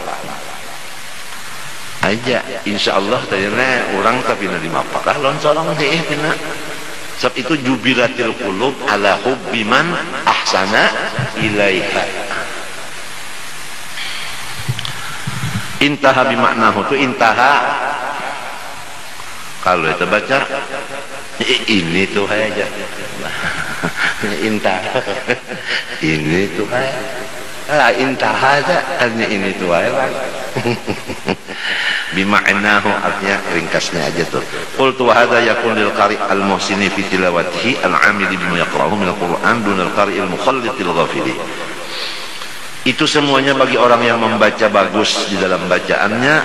aja insya Allah tadinya orang tapi nanti apakah lon solong deh pina. Sebab itu jubilatil qulub ala hubbi man ahsana ilaiha. Intaha bimaknahu itu intaha. Kalau kita baca ini tuh aja. Intaha. Ini tuh aja. Intaha aja hanya ini tuh aja. Bimaknahu artinya ringkasnya aja tuh. Qultu wa hadza yakun lil qari' al muhsini fi tilawatihi al 'amil bima yaqra'uhu min al Qur'an dun al qari' al mukhallit al ghafili. Itu semuanya bagi orang yang membaca bagus di dalam bacaannya,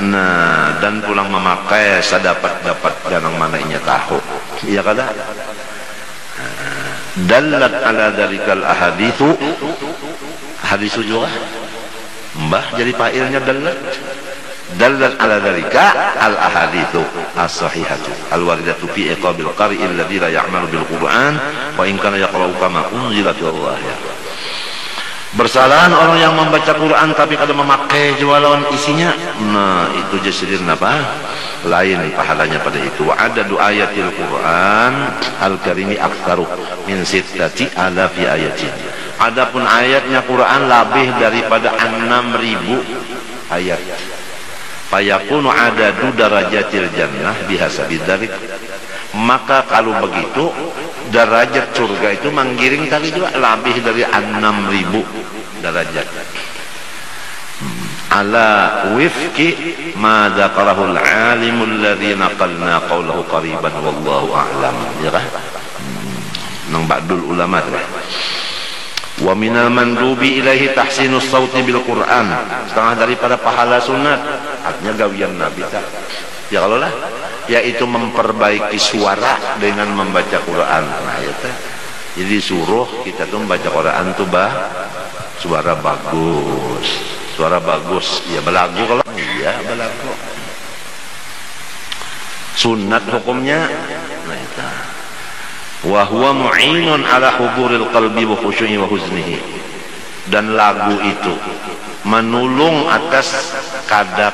nah, dan pulang memakai sedapat-dapat dan yang mana inya tahu. Iya kada? Dallat ala dzalikal ahaditsu. Hadis juga. Mbah jadi fa'ilnya dallat. Dallat ala dzalika al ahaditsu as-sahihatu al-waridatu fi iqabil qari'il ladzi la ya'malu bil Qur'an wa in kana yaqra'u kama unzila Allah ya. Bersalahan orang yang membaca Quran tapi kada memakai jualan isinya. Nah, itu jasirin apa? Lain pahalanya pada itu. Ada ayatil Quran al-karimi aktsaru min sittati alafi ayatin. Adapun ayatnya Quran lebih daripada 6.000 ayat. Fayakunu adadu darajatil jannah bihasabi dzalik. Maka kalau begitu derajat surga itu menggiring kali juga lebih dari 6.000 derajat. Ala wifqi ma dzakarahu al-alimul ladzi naqalna qawlahu qariban wallahu a'lam. Ya kan? Nang ba'dul ulama tu. Wa minal mandubi ilaihi tahsinus sauti bil Qur'an. Setengah daripada pahala sunat artinya gawian Nabi tak. Ya kalau lah, yaitu memperbaiki suara dengan membaca Quran. Nah, ya tak. Jadi suruh kita tuh membaca Quran tuh suara bagus. Suara bagus, ya belagu kalau iya belagu. Sunat hukumnya, nah itu. Wa huwa mu'inun ala huduril qalbi wa khusyu'i wa huznihi. Dan lagu itu menolong atas kadar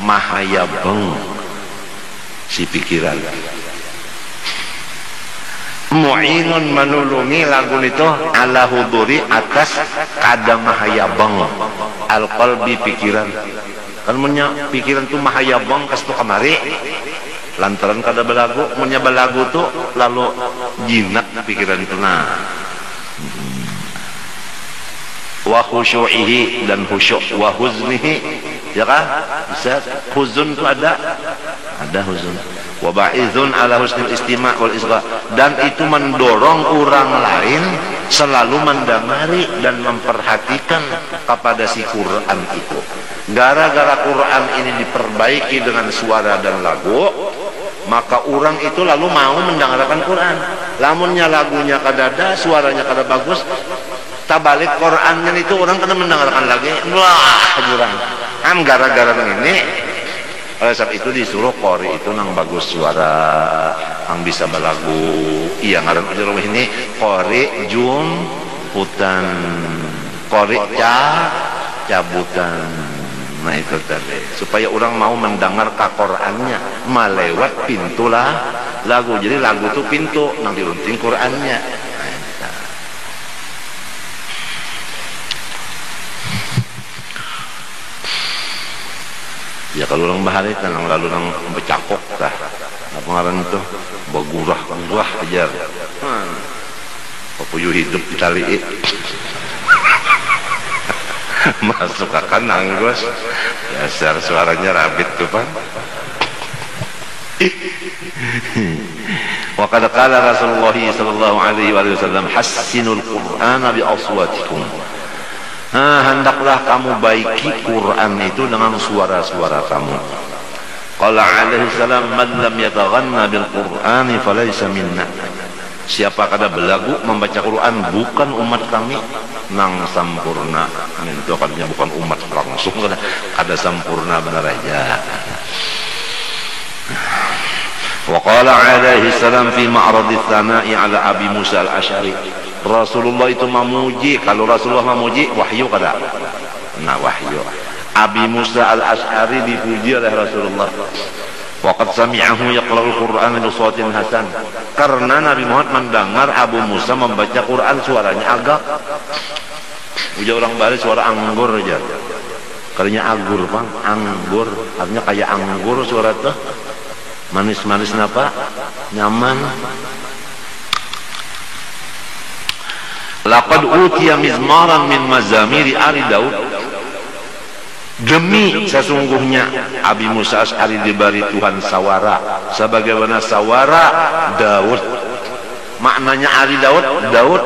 mahayabeng si pikiran. Mu'inun menulungi lagu itu ala huduri atas kadam mahayabeng al-qalbi pikiran. Kan punya pikiran tu mahayabeng kastu kamari lantaran kada belagu, punya belagu tu lalu jinak pikiran itu. Nah, wa khusyu'ihi dan khusyuk, wa huznihi, ya kan? Bisa huzun tu ada huzun. Wa ba'izun ala husnil istima' wal isgha, dan itu mendorong orang lain selalu mendengari dan memperhatikan kepada si Quran itu. Gara-gara Quran ini diperbaiki dengan suara dan lagu, maka orang itu lalu mau mendengarkan Quran. Lamunnya lagunya kadada, suaranya kada bagus, tabalik Qurannya itu orang kena mendengarkan lagi. Wah, kurang. Kan gara-gara ini, oleh sebab itu disuruh qori itu nang bagus suara, nang bisa belagu. Iya ngaran ujar ini qori jumputan, qori cabutan. Nah itu tadi supaya orang mau mendengar ke Qurannya melewat pintulah lagu. Jadi lagu itu pintu nang diunting Qurannya. Ya kalau orang bahari nang lalu nang becakok tah. Apa ngaran itu? Bagurah ajar. Papuyu hidup ditali. Masuk akan nanggus. Dasar suaranya rabit tuh pan. Wa qad qala Rasulullah sallallahu alaihi wasallam hassinul Qur'ana bi aswatikum. Hendaklah kamu baiki Quran itu dengan suara-suara kamu. Qala alaihi salam man lam yataghanna bil Qur'ani falaysa minna. Siapa kada belagu membaca Quran bukan umat kami. Nang sampurna itu katanya bukan umat langsung kada sampurna benar aja. Wa qala alaihi salam fi ma'rad ats-tsana'i ala Abi Musa al-Asy'ari. Rasulullah itu memuji, kalau Rasulullah memuji wahyu kada. Nah wahyu. Abi Musa al-Asy'ari dipuji oleh Rasulullah. Waqad sami'ahu yaqra'ul Qur'an bi shawtin hasan. Karena Nabi Muhammad mendengar Abu Musa membaca Quran suaranya agak ujar orang Bali suara anggur aja. Kalinya anggur bang, anggur, artinya kayak anggur suara tuh, manis-manis napa, nyaman. Laqad utiya mizmaran min mazamiri ali Daud. Demi sesungguhnya Abi Musa Asy'ari diberi Tuhan sawara sebagaimana sawara Daud. Maknanya Ali Daud, Daud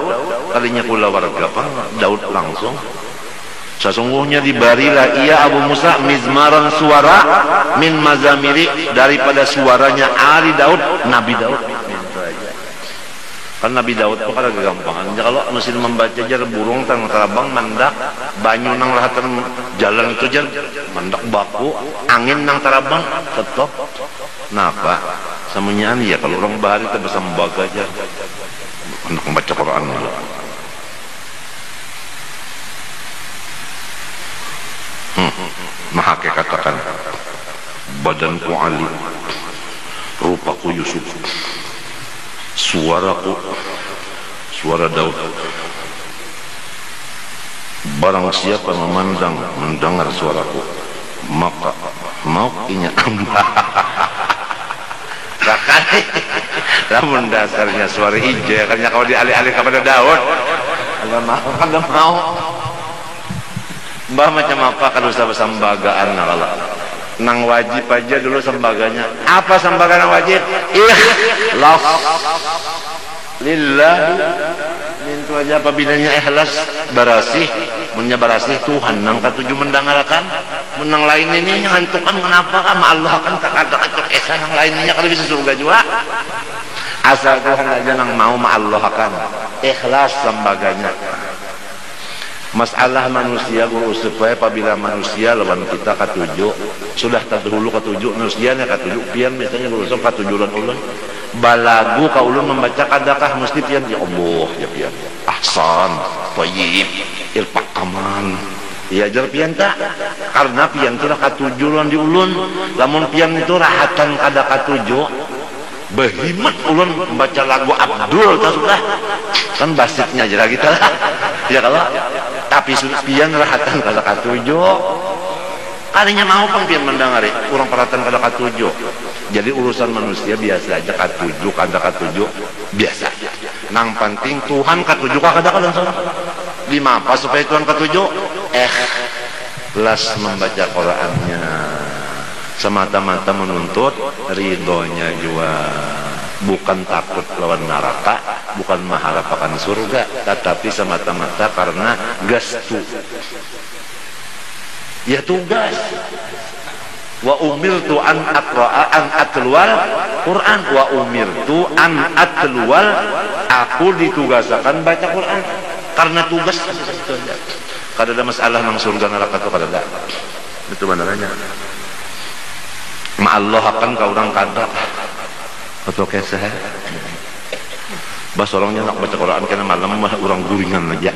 kalinya kula warga bang, Daud langsung. Sesungguhnya diberilah ia Abu Musa mizmaran suara min mazamiri daripada suaranya Ali Daud, Nabi Daud. Kan Nabi Daud itu kan gampang. Kalau mesin membaca jar burung tang terabang mandak, banyu nang lahatan jalan itu jar mandak baku, angin nang terabang tetap. Napa? Samunyaan ya kalau orang bahari itu bisa membaca jar untuk membaca Quran dulu. Maha katakan badanku Ali, rupaku Yusuf, suaraku suara Daud. Barang siapa memandang mendengar suaraku maka mau inya rakane namun dasarnya suara hijau kan kalau dialih-alih kepada Daud enggak mau Mbah macam apa kalau usah sambagaan kalau nang wajib aja dulu sembaganya. Apa sembaga nang wajib? Ikhlas lillah. Mintu aja apabinanya ikhlas barasih, munya barasih Tuhan nang katuju mendengarkan, menang lain ini ngantukan kenapa sama Allah kan tak ada esa nang lainnya kalau bisa surga juga. Asal Tuhan aja nang mau ma Allah kan. Ikhlas sembaganya. Masalah manusia guru supaya apabila manusia lawan kita katuju sudah terdahulu katuju manusia nya katuju pian misalnya guru sok katuju lan ulun balagu ka ulun membaca kadakah mesti pian ya Allah ya pian ahsan thayyib irfaq kaman ya jar pian tak karena pian itu katuju lan di ulun lamun pian itu rahatan kada katuju behimat ulun membaca lagu Abdul tak sudah kan basitnya aja kita lah ya kalau tapi pian rahatan kada katuju kalinya mau pun pian mendengari kurang perhatian kada katuju jadi urusan manusia biasa aja katuju kada katuju biasa nang penting Tuhan katuju kada langsung lima apa supaya Tuhan katuju ikhlas membaca Qurannya semata-mata menuntut ridhonya juga bukan takut lawan neraka, bukan mengharap akan surga, tetapi semata-mata karena gastu. Ya tugas. Wa umirtu an aqra'a an atlual Quran wa umirtu an atlual aku ditugaskan baca Quran karena tugas. Kada ada masalah nang surga neraka itu kada ada. Itu benarannya. Ma Allah akan ka urang kada atau keseh bas orangnya nak baca Quran kena malam mah orang guringan aja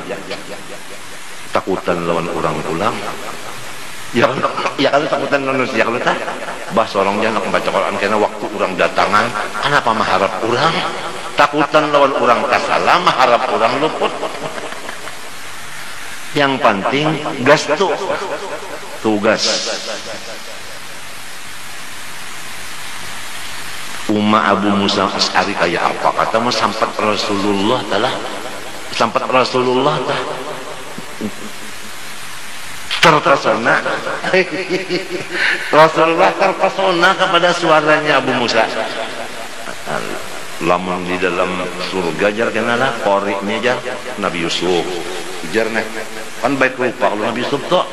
takutan lawan orang pulang ya kalau takutan manusia kalau tak bas orangnya nak baca Quran kena waktu orang datangan kenapa mengharap orang takutan lawan orang kasalah mengharap orang luput yang penting gastu tugas Abu Musa Asy'ari kayak apa kata mau sampai Rasulullah telah sampai Rasulullah terpesona Rasulullah terpesona kepada suaranya Abu Musa lamun di dalam surga jar kenalah qoriknya jar Nabi Yusuf jar nih kan baik rupa kalau Nabi Yusuf tuh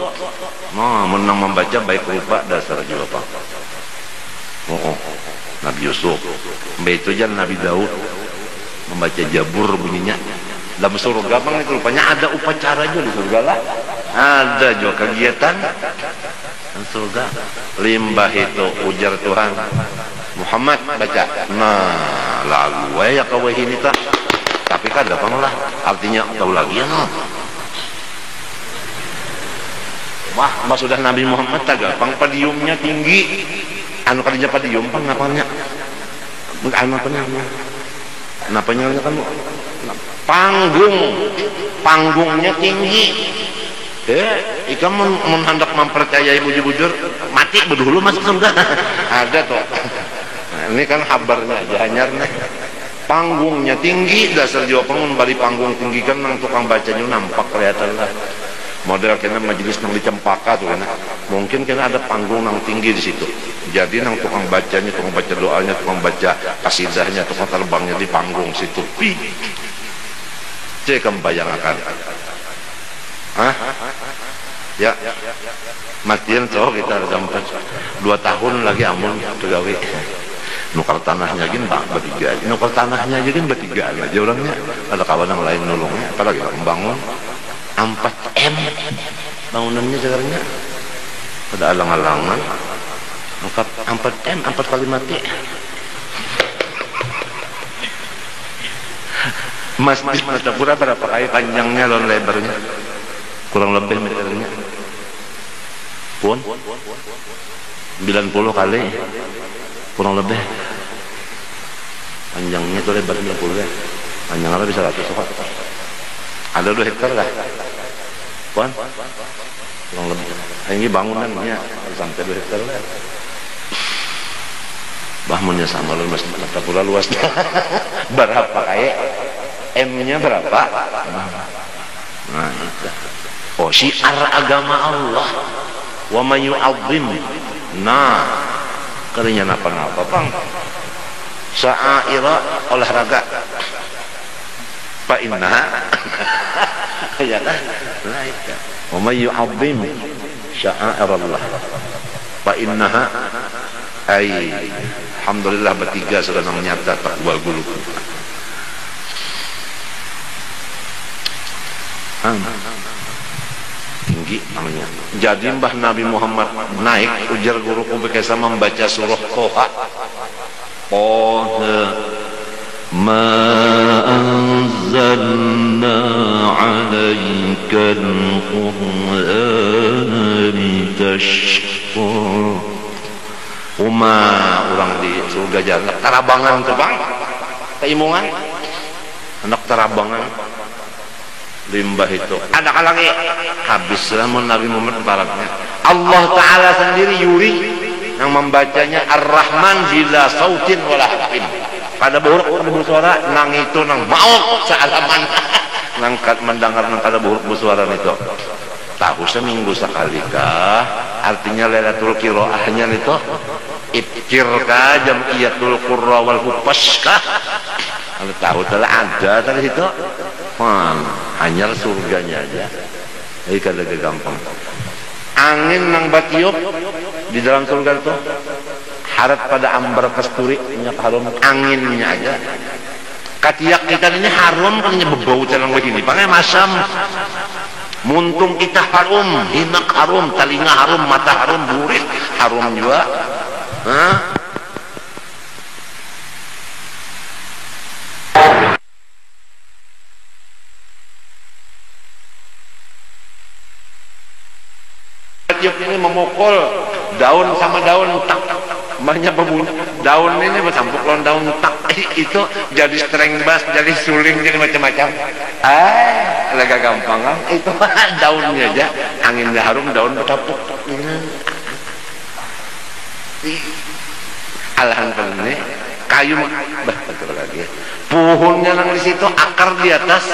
menang membaca baik rupa dasar juga pak Nabi Yusuf itu aja Nabi Daud membaca Jabur bunyinya dalam surga bang itu rupanya ada upacara juga di surga lah ada juga kegiatan di surga limbah itu ujar Tuhan Muhammad baca nah lalu ya kau ini tak tapi kan ada lah artinya tahu lagi ya no wah sudah Nabi Muhammad tak gampang padiumnya tinggi anu kerja padium pang napanya napanya kan panggungnya tinggi Ikan hendak mempercayai bujur-bujur mati berdulu masuk surga. Ada toh. Nah, ini kan kabarnya aja hanyarnya. Panggungnya tinggi, dasar Jawa Pengun bari panggung tinggi kan nang tukang bacanya nampak kelihatan lah. Model kena majelis nang di Cempaka tuh kena. Mungkin kena ada panggung nang tinggi di situ. Jadi nang tukang bacanya, tukang baca doanya, tukang baca kasidahnya, tukang terbangnya di panggung situ. Cek bayangkan. Hah? Ya. Matian cowok kita sampai 2 tahun lagi amun pegawai. Nukar tanahnya gini bertiga, nukar tanahnya aja kan bertiga aja orangnya. Ada kawan yang lain nolongnya, apalagi membangun 4M bangunannya sekarangnya. Ada alang-alangan, 4M 4 kali mati. Masjid Martapura berapa kali panjangnya lawan lebarnya? Kurang lebih meternya. Pun 90 kali kurang lebih panjangnya itu lebar 90 ya, panjangnya bisa 100 kok. Ada 2 hektar lah Puan kurang lebih. Ini bangunannya sampai 2 hektar lah. Bahmunnya sama loh Mas Martapura luasnya. Berapa kayak M-nya berapa? Nah itu. Oh, syiar agama Allah. Wa may yu'azzim. Nah, katanya apa-apa, Bang. Sya'aira olahraga. Fa innaha. Ya kan? Laika. Wa may yu'azzim sya'air Allah. Fa innaha ay alhamdulillah bertiga sudah nyata takwal gulu. Tinggi namanya. Jadi Mbah Nabi Muhammad naik ujar guruku berkesa membaca surah Toha. Ma anzalna 'alaikal Qur'ana litashqa. Orang di surga jalan tarabangan tuh Bang. Keimungan anak tarabangan limbah itu ada lagi habis lamun Nabi Muhammad baratnya. Allah Ta'ala sendiri yuri yang membacanya Ar-Rahman bila sautin wala harfin kada buruk bersuara nang itu nang mauk sealaman nangkat mendengar nang kada buruk bersuara itu tahu seminggu sekali kah artinya Lailatul Qiraahnya itu ibkir kah Jam'iyatul Qurra wal Hupas kah kalau tahu telah ada dari situ. Hanya surganya aja. Jadi kada gampang. Angin nang batiup di dalam surga itu harat pada ambar kasturi minyak harum anginnya aja. Katiak kita ini harum kan bebau calang begini. Pakai masam. Muntung kita harum, hinak harum, telinga harum, mata harum, burit harum juga. Hah? Ini memukul daun sama daun tak banyak berbunyi daun ini bercampur lawan daun tak itu jadi string bass jadi suling jadi macam-macam agak gampang kan itu daunnya aja anginnya harum daun bercampur alhamdulillah kayu betul lagi pohonnya nang di situ akar di atas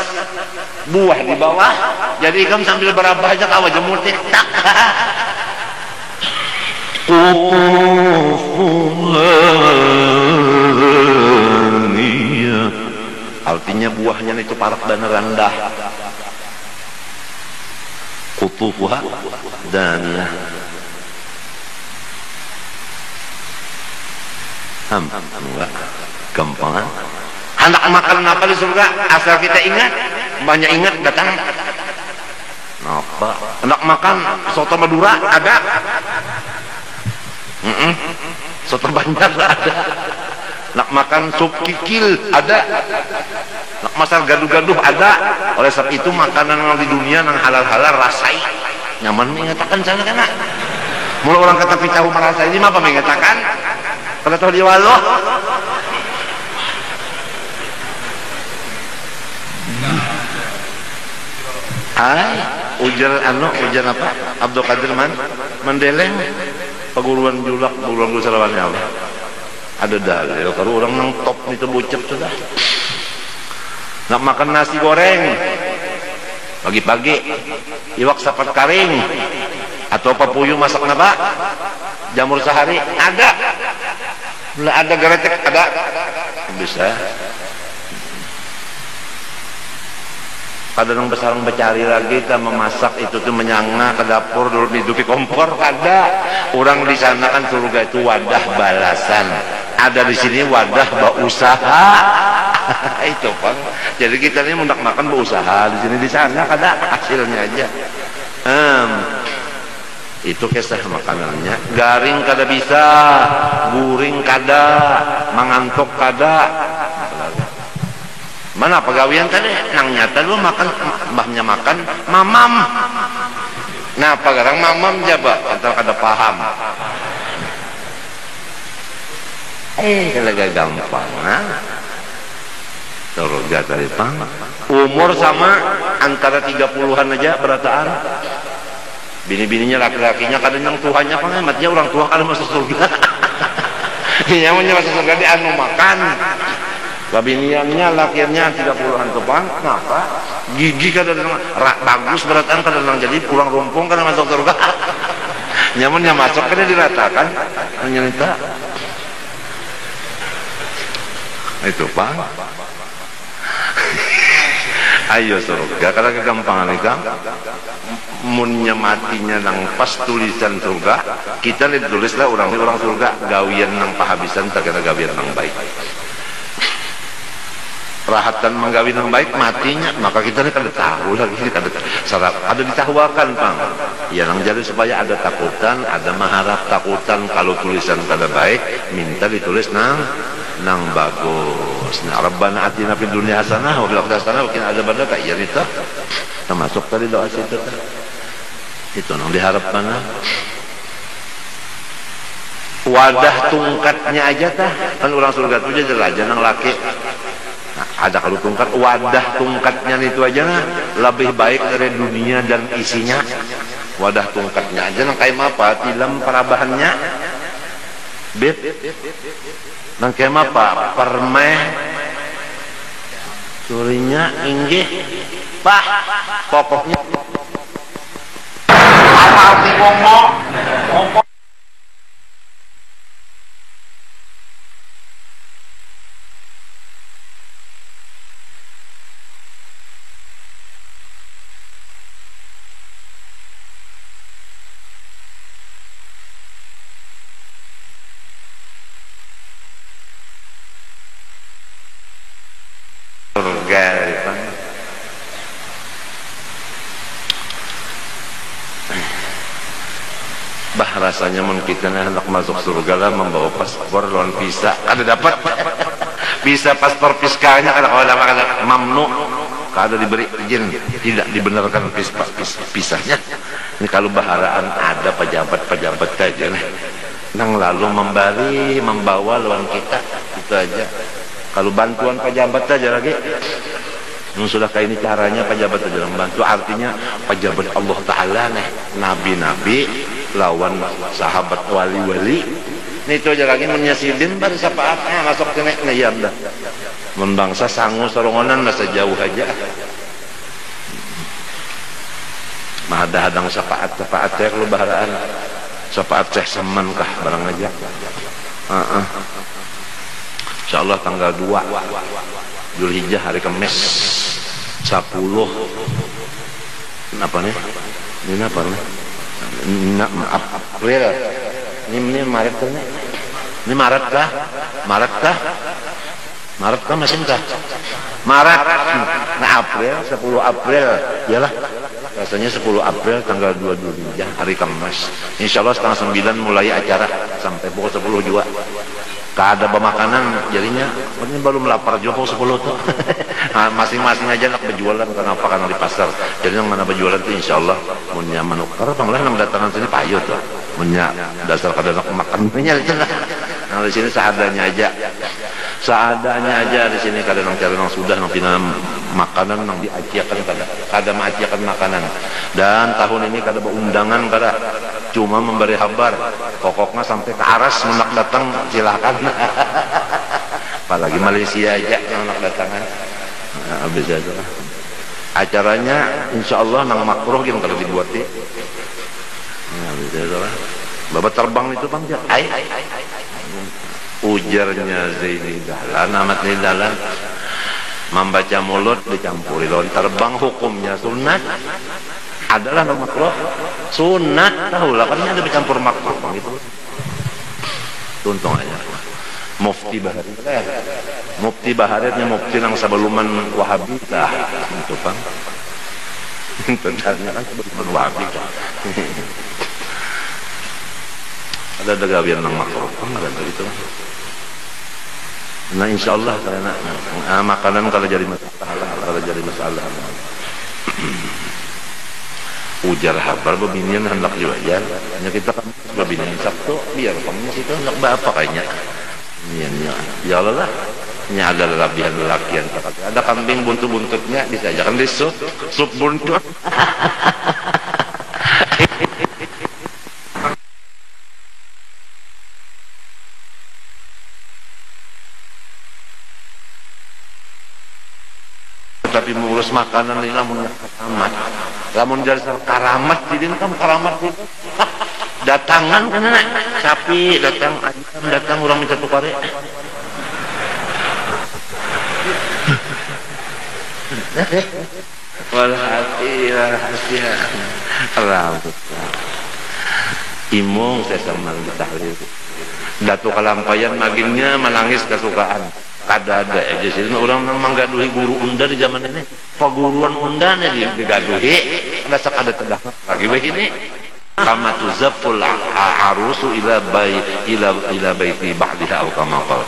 buah di bawah jadi kamu sambil berapa aja kawa jemurtik tak artinya buahnya itu parak dan rendah kutufuha dan enggak gampang hendak makan apa di surga asal kita ingat banyak ingat datang apa hendak makan soto Madura ada soto Banjar ada nak makan sup kikil ada nak masak gaduh-gaduh ada oleh sebab itu makanan yang di dunia yang halal-halal rasai nyaman mengatakan sana kan mulai orang kata picahu merasa ini apa mengatakan kalau tahu di walo ujar apa? Abdul Qadir Mendeleng perguruan julak perguruan Sarawan Allah. Ada dalil kalau orang nang top itu bocep sudah. Nak makan nasi goreng pagi-pagi, iwak sapat karing atau papuyuh masak napa? Jamur sehari ada. Lah ada geretek ada. Bisa. Kadang besarang becari lagi kita memasak itu tuh menyanga ke dapur dulu hidupi kompor ada. Orang di sana kan surga itu wadah balasan. Ada di sini wadah berusaha. Itu Pak. Jadi kita ini hendak makan berusaha di sini di sana kada hasilnya aja. Itu kisah makanannya. Garing kada bisa, guring kada, mengantuk kada. Mana pegawaian tadi nang nyata lu makan mbahnya makan mamam. Nah pagarang mamam jaba atau kada paham. Kalau gampang surga tadi pang. Umur sama antara 30-an aja berataan. Bini-bininya laki-lakinya kadang yang tuanya pengamatnya orang tua kalau masuk surga. Nyamannya masuk surga di anu makan. Babiniannya lakiannya 30-an tepang. Kenapa? Gigi kadang bagus berataan kadang jadi pulang rumpung kadang masuk surga. Nyamannya masuk kadang diratakan. Nyerita. Itu Pak. Ayo surga karena kegampangan itu munnya matinya nang pas tulisan surga kita ditulislah orang surga gawian nang pahabisan tak kena gawian nang baik rahatan menggawi nang baik matinya maka kita ini kada tahu lagi kada sarap ada ditahuakan Pang ya nang jadi supaya ada takutan ada mengharap takutan kalau tulisan kada baik minta ditulis nang bagus. Nah, Rabbana atina fid dunya hasanah wa fil akhirati hasanah wa qina adzabannar. Ya itu termasuk tadi doa situ. Itu nang diharap mana? Wadah tungkatnya aja tah. Kan orang surga itu aja aja nang laki. Nah, ada kalau tungkat wadah tungkatnya itu aja nah lebih baik dari dunia dan isinya. Wadah tungkatnya aja nang kayak apa? Tilam parabahannya. Beb. Nang kema Pak permeh surinya inggih Pak pokoknya apa arti ngomong rasanya mun kita hendak masuk surga lah membawa paspor lawan visa ada dapat bisa paspor fiskalnya kalau ada mamnu kalau diberi izin tidak dibenarkan pisahnya ini kalau baharaan ada pejabat saja nang lalu membawa lawan kita itu aja kalau bantuan pejabat saja lagi sudah kayak ini caranya pejabat saja membantu artinya pejabat Allah Ta'ala nabi-nabi lawan sahabat wali-wali ini itu aja lagi menyasidin baru sapaatnya masuk ke nek ya dah mun bangsa sangu sorongonan masa jauh aja mah ada hadang sapaat teh kalau baharaan sapaat teh seman kah barang aja insyaallah tanggal 2 Zulhijjah hari Kamis 10 apa nih ini apa nih April ini Maret kan ini Maret kah mesin kah Maret nah April 10 April iyalah rasanya 10 April tanggal 2 Zulhijjah hari Kamis insyaallah setengah 9 mulai acara sampai pukul 10 juga kada bermakanan jadinya ini baru melapar juga 10 tuh masing-masing aja nak berjualan kenapa karena di pasar jadi yang mana berjualan tuh insyaallah punya menukar panglah nang datangan sini payu tuh punya dasar kada nak makan punya aja lah nah di sini seadanya aja di sini kada nang cari nang sudah nang pinam makanan yang diajiakan kada mengajiakan makanan. Dan tahun ini kada undangan kada, cuma memberi kabar pokoknya sampai ke aras menak datang silakan. Apalagi Malaysia aja yang nak datangan. Nah, habis itu acaranya insyaallah nang makruh yang kalau dibuat di. Nah, habis itu babat terbang itu bang ya. Ujarnya Zaini Dahlan, Ahmad Dahlan, membaca mulut dicampuri lawan terbang, hukumnya sunat adalah makruh. Sunat tahulah kan ada bercampur makruh bang itu. Tuntung aja. Mufti Baharit, Mufti Baharitnya mufti yang sebelumnya Wahabi dah, itu bang. Tentunya kan sebelumnya Wahabi dah. Ada dagawian yang makruh, ada begitu. Nah insyaallah karena makanan kalau jadi masalah, ujar habar babinian hendak diwajar, hanya kita kan babinian Sabtu biar kamu situ hendak apa kayaknya. Ya Allah lah, ini ada lebihan lelakian. Ada kambing buntut-buntutnya disajakan di sup buntut. Tapi mengurus makanan ini lamun karamat, lamun jadi karamat, jadi kan karamat itu datangan kan nak sapi datang, ayam datang, orang minta tukare. Walhasil rambut imong saya sama ditahlil Datuk Kalampayan maginnya menangis kesukaan. Kada ada aja sih orang memang gaduhi guru unda di zaman ini. Paguruan unda nih digaduhi, ada sekada tedah lagi begini. Kama tuzafful arusu ila baiti ba'diha aw kama qala.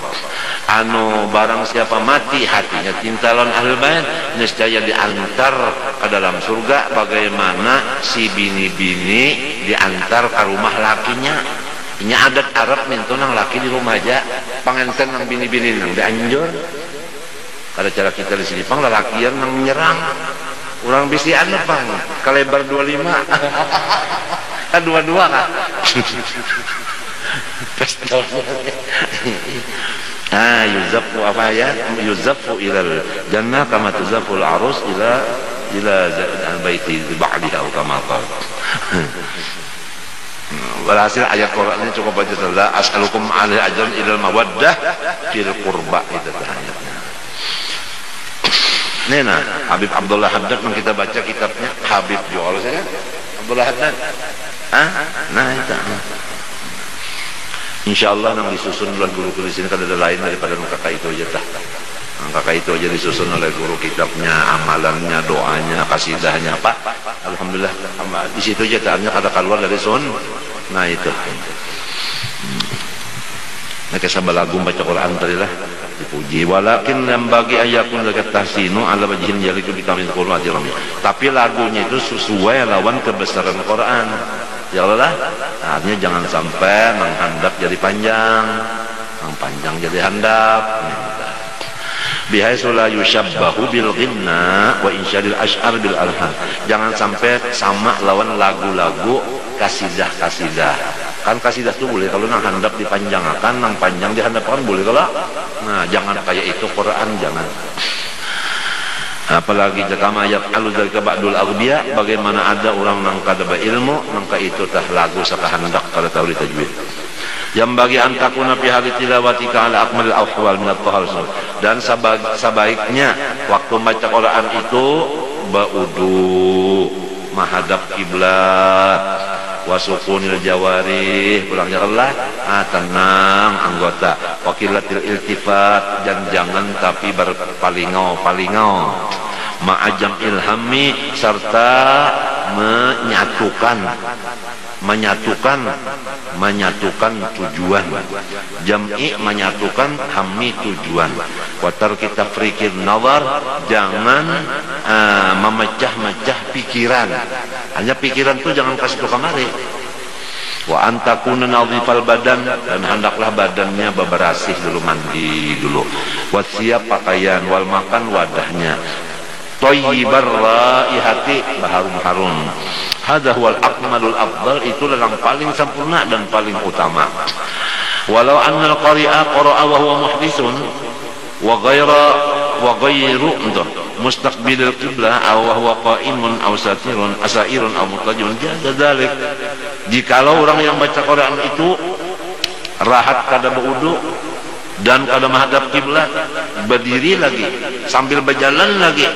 Anu barang siapa mati hatinya cinta lawan ahlul bait niscaya diantar ke dalam surga bagaimana si bini-bini diantar ke rumah lakinya. Ini adat Arab mintu nang laki di rumah aja panganten nang bini-bini nang dianjur. Kada cara kita di sini pang lalakian nang menyerang orang bisian pang kalebar 25 kan 22 kan pistol. Yuzafu apa ya, yuzafu ilal jannah kama tuzaful arus ila baiti ba'diha atau kama qala. Walhasil ayat Qurannya cukup baca saja, as'alukum alaihi ajran ilal mawaddah fil qurba, itu ayatnya. Nena Habib Abdullah Haddad yang kita baca kitabnya Habib jual saya Abdullah Haddad. Nah itu. Insyaallah nang disusun oleh guru di sini kada ada lain daripada kakak itu aja dah. Kakak itu aja disusun oleh guru kitabnya, amalannya, doanya, kasidahnya, Pak. Alhamdulillah di situ aja tanya kada keluar dari sun. Nah itu. Nah kisah lagu baca Quran tadi lah dipuji. Walakin yang bagi ayakun lagat tahsinu ala wajhin yaliku bikamin Quran dirami. Tapi lagunya itu sesuai lawan kebesaran Quran. Ya Allah, artinya jangan sampai menghandap jadi panjang, yang panjang jadi handap. Bihaitsu la yushabbahu bil ghinna wa insyadil asy'ar bil alhan. Jangan sampai sama lawan lagu-lagu kasidah-kasidah. Kan kasidah itu boleh kalau nang handap dipanjangkan, nang panjang dihandapkan boleh kalau. Nah, jangan kayak itu Quran, jangan. Apalagi jika mayat aluzalika ba'dul aghbiya, bagaimana ada orang nang kada ilmu nangka itu tah lagu sakahandak kada tahu ditajwid. Yang bagi antakuna fi hali tilawatika ala akmalil ahwal min at-tahar. Dan sebaiknya waktu baca Quran itu baudu menghadap kiblat wasukunil jawarih, pulangnya Allah tenang anggota, wakilatil iltifat, dan jangan tapi berpalingau ma'ajam ilhami, serta menyatukan tujuan, jam'i menyatukan, hammi tujuan, watar kita frikir nazar, jangan memecah-mecah pikiran. Hanya pikiran itu jangan kasih ke kamari. Wa antakuna nadhifal badan, dan hendaklah badannya bebersih dulu, mandi dulu. Wa siap pakaian, wal makan wadahnya. thayyibar raihati, berharum-harum. Hadza huwal akmalul afdal, itulah yang paling sempurna dan paling utama. Walau annal qari'a qara'a wa huwa muhdisun wa ghairu mustaqbilil qiblah aw wa huwa qa'imun aw asairun aw mutajun jaza dzalik. Jikalau orang yang baca Quran itu rahat kada berwudu dan kada menghadap kiblat, berdiri lagi sambil berjalan lagi,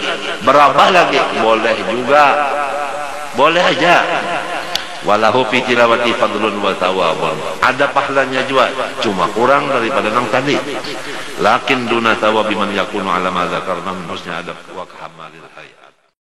berabah lagi, boleh juga, boleh aja. Walahu fi tilawati fadlun wa thawabun, ada pahalanya juga, cuma kurang daripada yang tadi. Lakin duna thawabi man yakunu ala ma dzakarna min husni adab wa kamalil hayat.